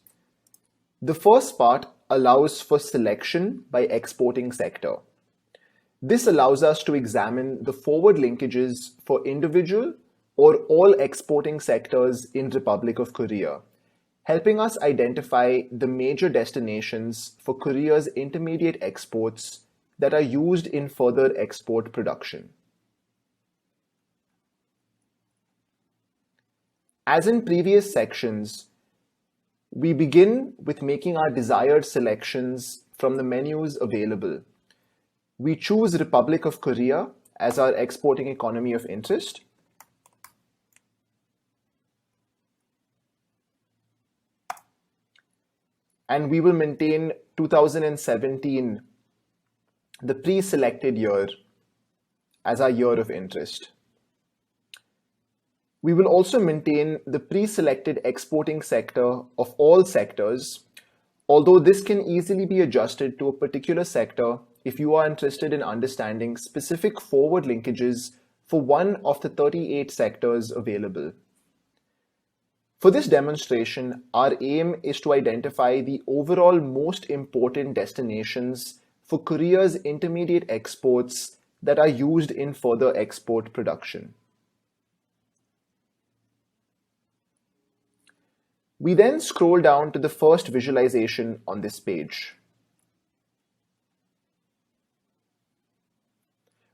S1: The first part allows for selection by exporting sector. This allows us to examine the forward linkages for individual or all exporting sectors in Republic of Korea, helping us identify the major destinations for Korea's intermediate exports that are used in further export production. As in previous sections, we begin with making our desired selections from the menus available. We choose Republic of Korea as our exporting economy of interest. And we will maintain 2017, the pre-selected year, as our year of interest. We will also maintain the pre-selected exporting sector of all sectors, although this can easily be adjusted to a particular sector if you are interested in understanding specific forward linkages for one of the 38 sectors available. For this demonstration, our aim is to identify the overall most important destinations for Korea's intermediate exports that are used in further export production. We then scroll down to the first visualization on this page,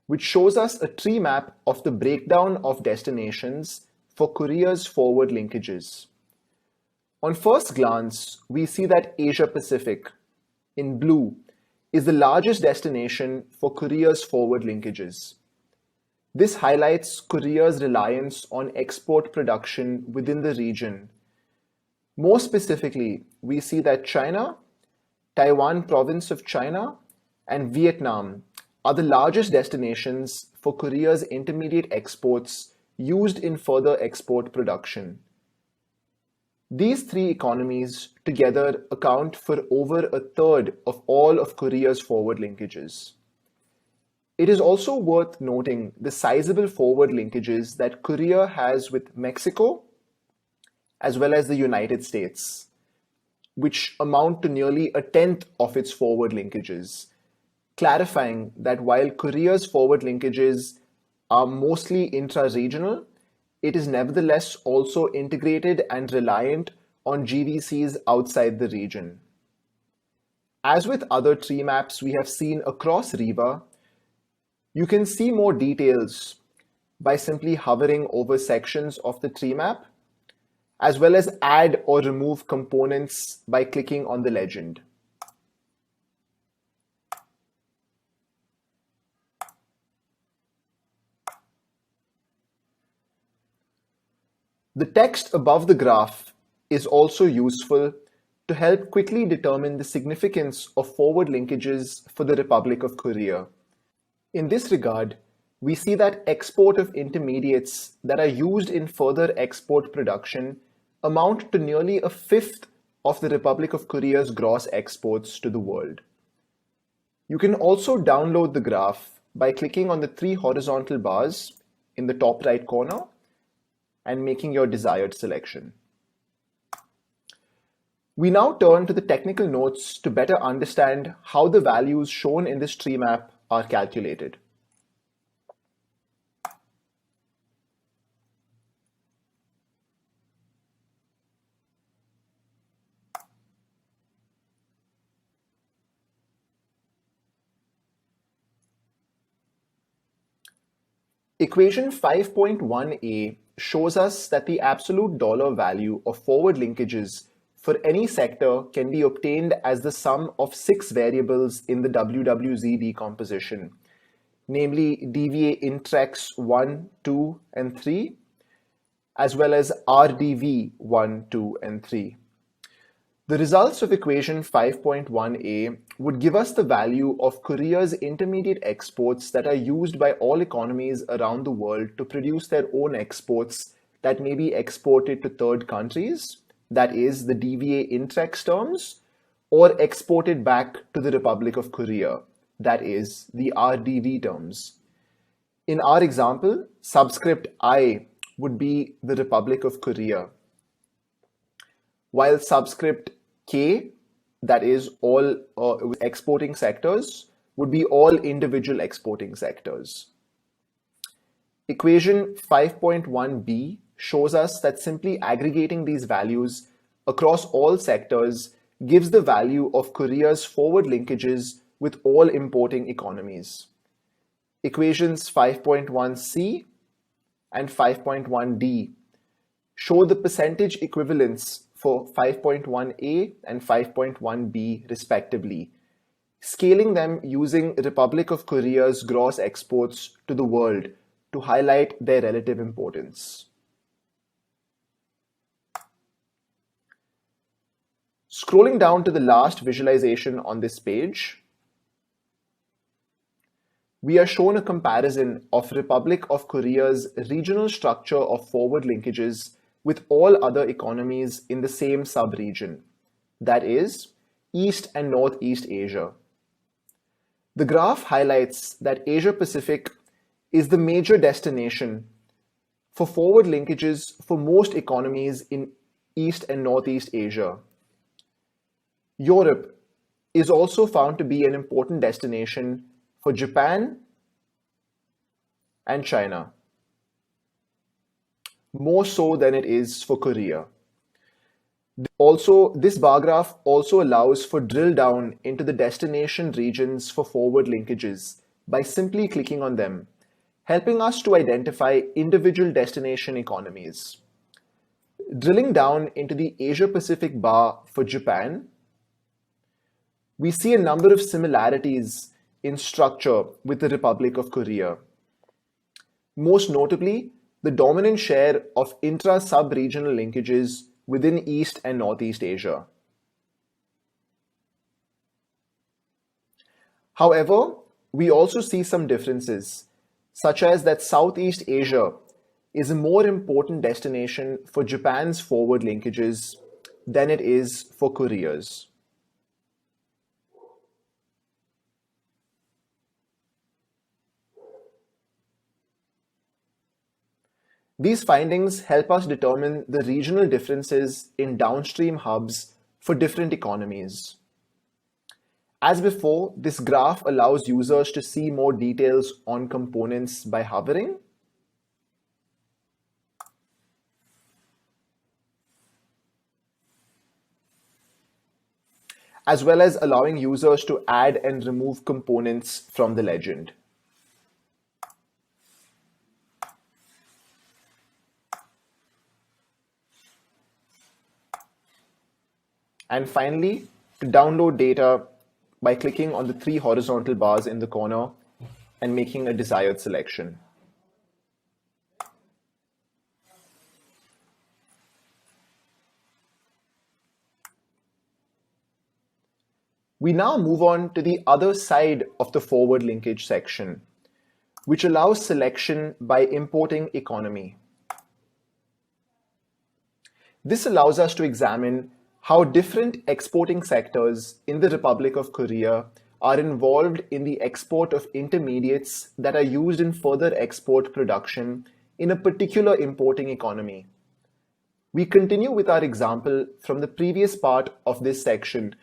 S1: which shows us a tree map of the breakdown of destinations for Korea's forward linkages. On first glance, we see that Asia Pacific, in blue, is the largest destination for Korea's forward linkages. This highlights Korea's reliance on export production within the region. More specifically, we see that China, Taiwan Province of China, and Vietnam are the largest destinations for Korea's intermediate exports used in further export production. These three economies together account for over a third of all of Korea's forward linkages. It is also worth noting the sizable forward linkages that Korea has with Mexico, as well as the United States, which amount to nearly a tenth of its forward linkages, clarifying that while Korea's forward linkages are mostly intra-regional, it is nevertheless also integrated and reliant on GVCs outside the region. As with other tree maps we have seen across RIVA, you can see more details by simply hovering over sections of the tree map, as well as add or remove components by clicking on the legend. The text above the graph is also useful to help quickly determine the significance of forward linkages for the Republic of Korea. In this regard, we see that export of intermediates that are used in further export production amount to nearly a fifth of the Republic of Korea's gross exports to the world. You can also download the graph by clicking on the three horizontal bars in the top right corner and making your desired selection. We now turn to the technical notes to better understand how the values shown in this tree map are calculated. Equation 5.1a shows us that the absolute dollar value of forward linkages for any sector can be obtained as the sum of 6 variables in the WWZ decomposition, namely DVA intrex 1, 2, and 3, as well as RDV 1, 2, and 3. The results of equation 5.1a would give us the value of Korea's intermediate exports that are used by all economies around the world to produce their own exports that may be exported to third countries, that is, the DVA intrex terms, or exported back to the Republic of Korea, that is, the RDV terms. In our example, subscript I would be the Republic of Korea, while subscript K, that is all exporting sectors, would be all individual exporting sectors. Equation 5.1b shows us that simply aggregating these values across all sectors gives the value of Korea's forward linkages with all importing economies. Equations 5.1c and 5.1d show the percentage equivalence for 5.1a and 5.1b respectively, scaling them using Republic of Korea's gross exports to the world to highlight their relative importance. Scrolling down to the last visualization on this page, we are shown a comparison of Republic of Korea's regional structure of forward linkages with all other economies in the same sub-region, that is, East and Northeast Asia. The graph highlights that Asia-Pacific is the major destination for forward linkages for most economies in East and Northeast Asia. Europe is also found to be an important destination for Japan and China, more so than it is for Korea. Also, this bar graph also allows for drill down into the destination regions for forward linkages by simply clicking on them, helping us to identify individual destination economies. Drilling down into the Asia-Pacific bar for Japan, we see a number of similarities in structure with the Republic of Korea. Most notably, the dominant share of intra-sub-regional linkages within East and Northeast Asia. However, we also see some differences, such as that Southeast Asia is a more important destination for Japan's forward linkages than it is for Korea's. These findings help us determine the regional differences in downstream hubs for different economies. As before, this graph allows users to see more details on components by hovering. as well as allowing users to add and remove components from the legend. And finally, to download data by clicking on the 3 horizontal bars in the corner and making a desired selection. We now move on to the other side of the forward linkage section, which allows selection by importing economy. This allows us to examine how different exporting sectors in the Republic of Korea are involved in the export of intermediates that are used in further export production in a particular importing economy. We continue with our example from the previous part of this section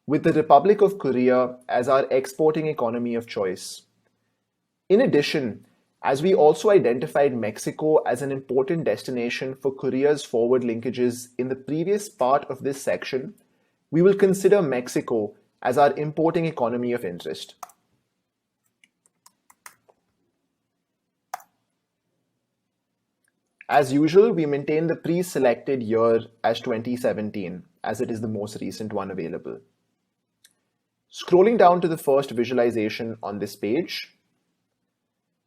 S1: with the Republic of Korea as our exporting economy of choice. In addition, as we also identified Mexico as an important destination for Korea's forward linkages in the previous part of this section, we will consider Mexico as our importing economy of interest. As usual, we maintain the pre-selected year as 2017, as it is the most recent one available. Scrolling down to the first visualization on this page,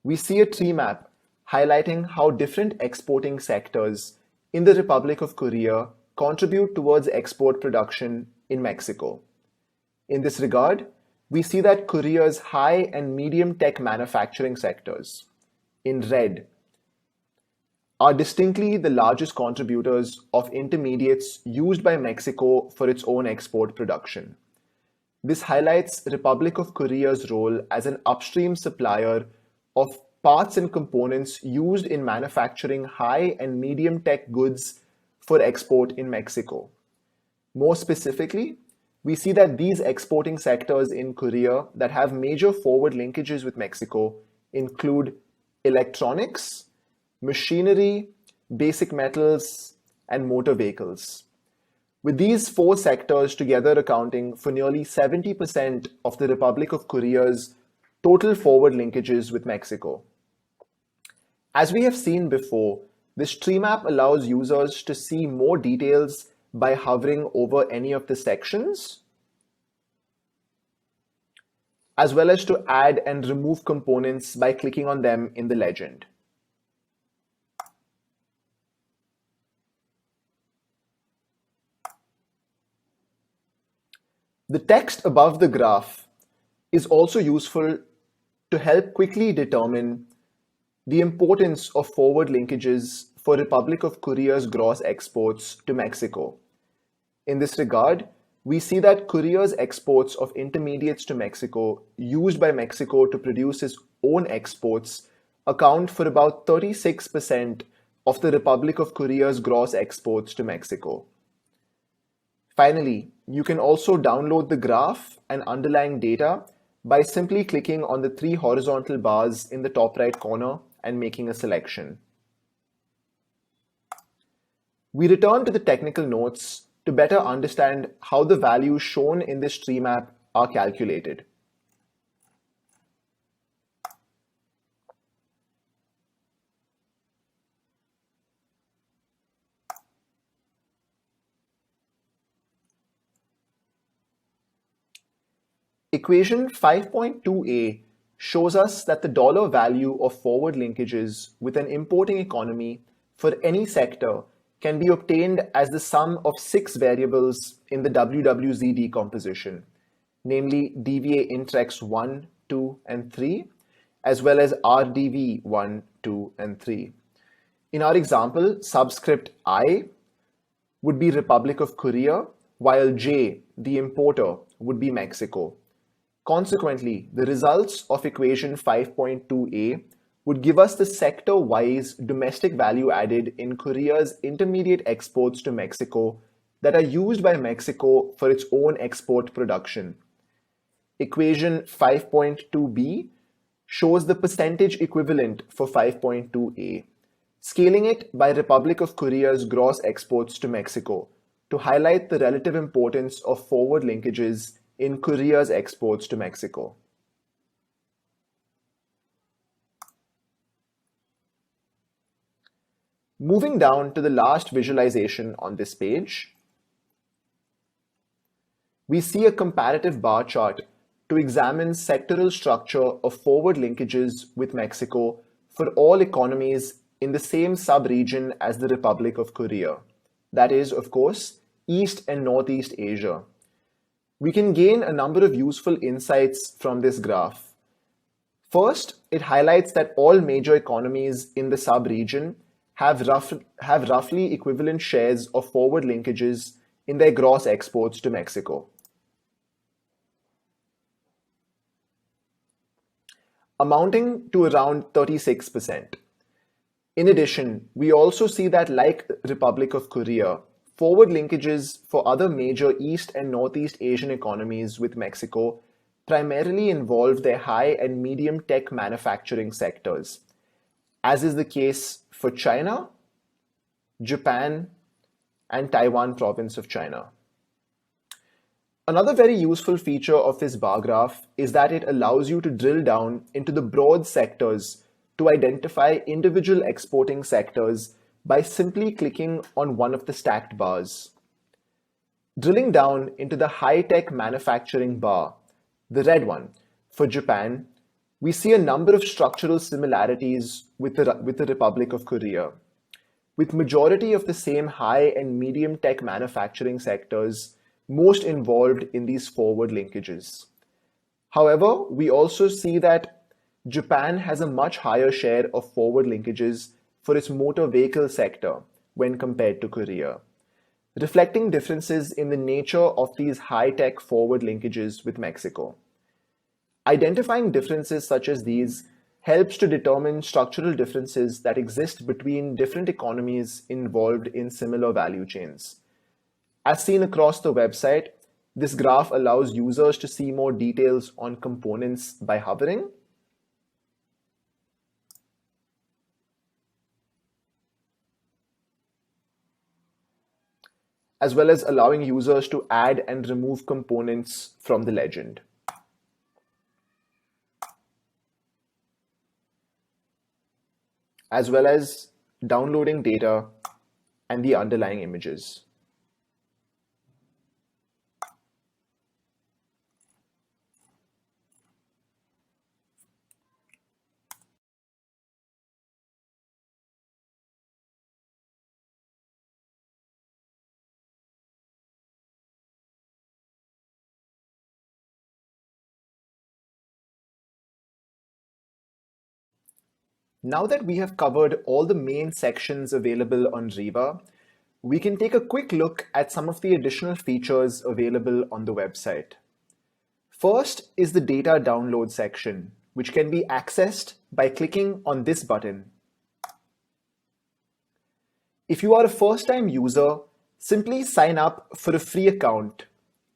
S1: we see a tree map highlighting how different exporting sectors in the Republic of Korea contribute towards export production in Mexico. In this regard, we see that Korea's high and medium tech manufacturing sectors, in red, are distinctly the largest contributors of intermediates used by Mexico for its own export production. This highlights Republic of Korea's role as an upstream supplier of parts and components used in manufacturing high and medium tech goods for export in Mexico. More specifically, we see that these exporting sectors in Korea that have major forward linkages with Mexico include electronics, machinery, basic metals, and motor vehicles. With these 4 sectors together accounting for nearly 70% of the Republic of Korea's total forward linkages with Mexico. As we have seen before, this tree map allows users to see more details by hovering over any of the sections, as well as to add and remove components by clicking on them in the legend. The text above the graph is also useful to help quickly determine the importance of forward linkages for Republic of Korea's gross exports to Mexico. In this regard, we see that Korea's exports of intermediates to Mexico used by Mexico to produce its own exports account for about 36% of the Republic of Korea's gross exports to Mexico. Finally, you can also download the graph and underlying data by simply clicking on the 3 horizontal bars in the top right corner and making a selection. We return to the technical notes to better understand how the values shown in this tree map are calculated. Equation 5.2a shows us that the dollar value of forward linkages with an importing economy for any sector can be obtained as the sum of 6 variables in the WWZ decomposition, namely DVA Intrex 1, 2, and 3, as well as RDV 1, 2, and 3. In our example, subscript I would be Republic of Korea, while J, the importer, would be Mexico. Consequently, the results of equation 5.2a would give us the sector-wise domestic value added in Korea's intermediate exports to Mexico that are used by Mexico for its own export production. Equation 5.2b shows the percentage equivalent for 5.2a, scaling it by Republic of Korea's gross exports to Mexico, to highlight the relative importance of forward linkages in Korea's exports to Mexico. Moving down to the last visualization on this page, we see a comparative bar chart to examine sectoral structure of forward linkages with Mexico for all economies in the same sub-region as the Republic of Korea. That is, of course, East and Northeast Asia. We can gain a number of useful insights from this graph. First, it highlights that all major economies in the sub-region have roughly equivalent shares of forward linkages in their gross exports to Mexico. Amounting to around 36%. In addition, we also see that, like Republic of Korea, forward linkages for other major East and Northeast Asian economies with Mexico primarily involve their high and medium tech manufacturing sectors, as is the case for China, Japan, and Taiwan province of China. Another very useful feature of this bar graph is that it allows you to drill down into the broad sectors to identify individual exporting sectors by simply clicking on one of the stacked bars. Drilling down into the high-tech manufacturing bar, the red one, for Japan, we see a number of structural similarities with the Republic of Korea, with majority of the same high and medium tech manufacturing sectors most involved in these forward linkages. However, we also see that Japan has a much higher share of forward linkages for its motor vehicle sector when compared to Korea, reflecting differences in the nature of these high-tech forward linkages with Mexico. Identifying differences such as these helps to determine structural differences that exist between different economies involved in similar value chains. As seen across the website, this graph allows users to see more details on components by hovering, as well as allowing users to add and remove components from the legend. As well as downloading data and the underlying images. Now that we have covered all the main sections available on RIVA, we can take a quick look at some of the additional features available on the website. First is the data download section, which can be accessed by clicking on this button. If you are a first-time user, simply sign up for a free account.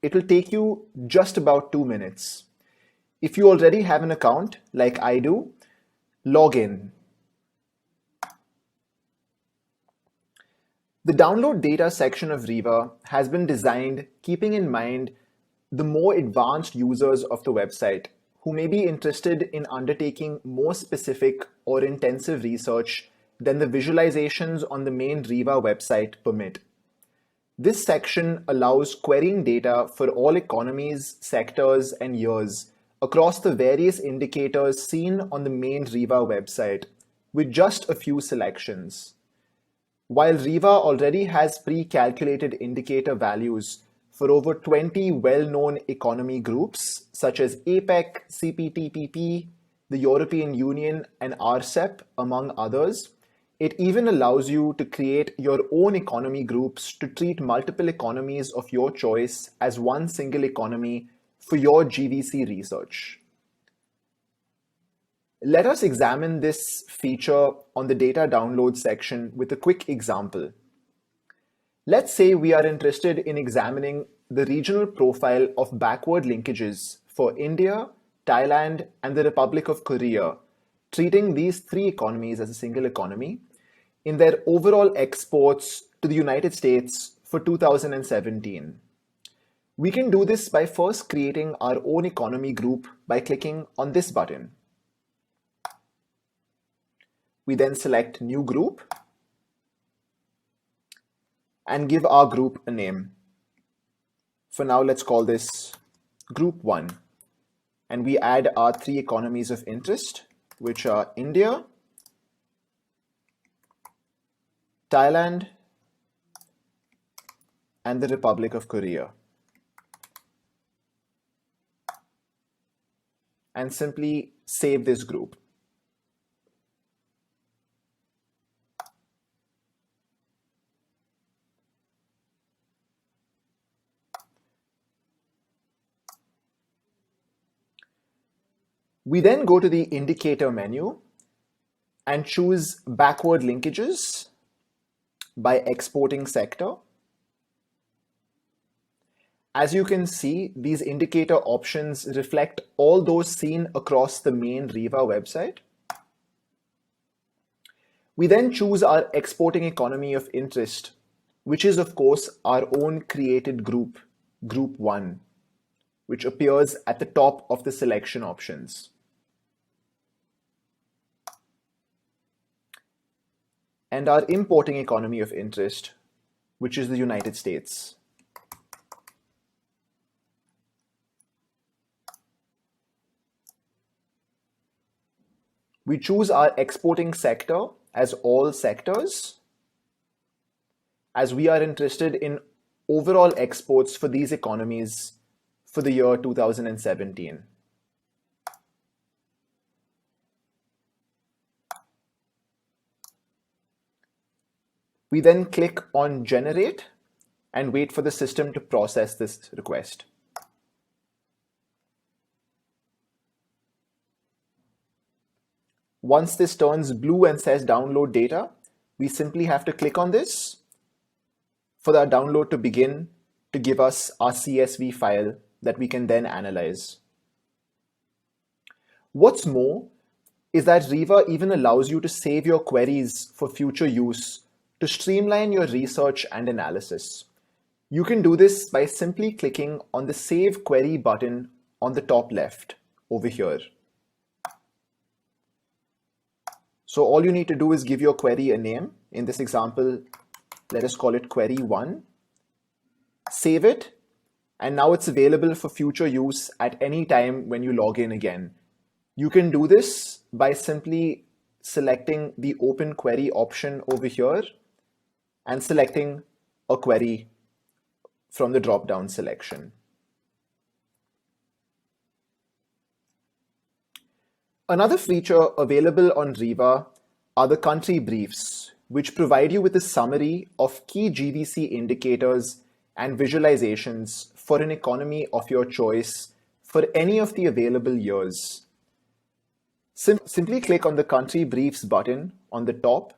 S1: It will take you just about 2 minutes. If you already have an account, like I do, log in. The download data section of RIVA has been designed keeping in mind the more advanced users of the website who may be interested in undertaking more specific or intensive research than the visualizations on the main RIVA website permit. This section allows querying data for all economies, sectors, and years across the various indicators seen on the main RIVA website, with just a few selections. While RIVA already has pre-calculated indicator values for over 20 well-known economy groups, such as APEC, CPTPP, the European Union, and RCEP, among others, it even allows you to create your own economy groups to treat multiple economies of your choice as one single economy for your GVC research. Let us examine this feature on the data download section with a quick example. Let's say we are interested in examining the regional profile of backward linkages for India, Thailand, and the Republic of Korea, treating these three economies as a single economy, in their overall exports to the United States for 2017. We can do this by first creating our own economy group by clicking on this button. We then select New Group and give our group a name. For now, let's call this Group 1. And we add our 3 economies of interest, which are India, Thailand, and the Republic of Korea. And simply save this group. We then go to the indicator menu and choose backward linkages by exporting sector. As you can see, these indicator options reflect all those seen across the main RIVA website. We then choose our exporting economy of interest, which is of course our own created group, Group 1, which appears at the top of the selection options. And our importing economy of interest, which is the United States. We choose our exporting sector as all sectors, as we are interested in overall exports for these economies for the year 2017. We then click on Generate and wait for the system to process this request. Once this turns blue and says download data, we simply have to click on this for our download to begin to give us our CSV file that we can then analyze. What's more is that RIVA even allows you to save your queries for future use to streamline your research and analysis. You can do this by simply clicking on the Save Query button on the top left over here. So all you need to do is give your query a name. In this example, let us call it Query 1. Save it, and now it's available for future use at any time when you log in again. You can do this by simply selecting the Open Query option over here and selecting a query from the drop-down selection. Another feature available on RIVA are the country briefs, which provide you with a summary of key GVC indicators and visualizations for an economy of your choice for any of the available years. Simply click on the Country Briefs button on the top,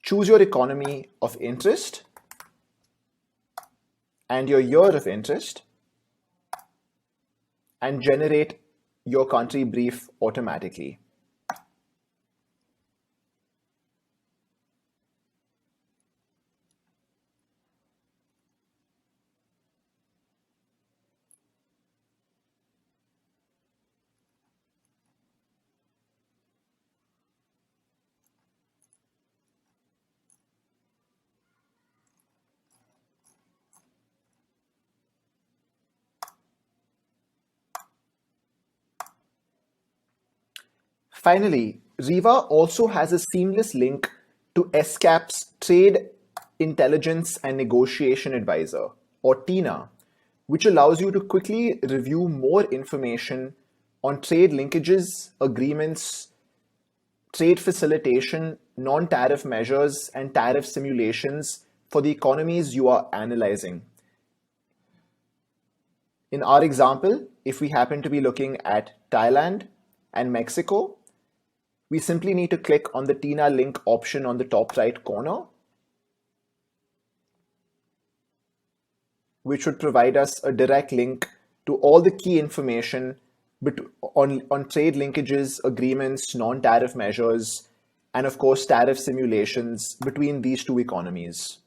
S1: choose your economy of interest and your year of interest, and generate your country brief automatically. Finally, RIVA also has a seamless link to ESCAP's Trade Intelligence and Negotiation Advisor, or TINA, which allows you to quickly review more information on trade linkages, agreements, trade facilitation, non-tariff measures, and tariff simulations for the economies you are analyzing. In our example, if we happen to be looking at Thailand and Mexico, we simply need to click on the TINA link option on the top right corner, which would provide us a direct link to all the key information on trade linkages, agreements, non-tariff measures, and of course tariff simulations between these two economies.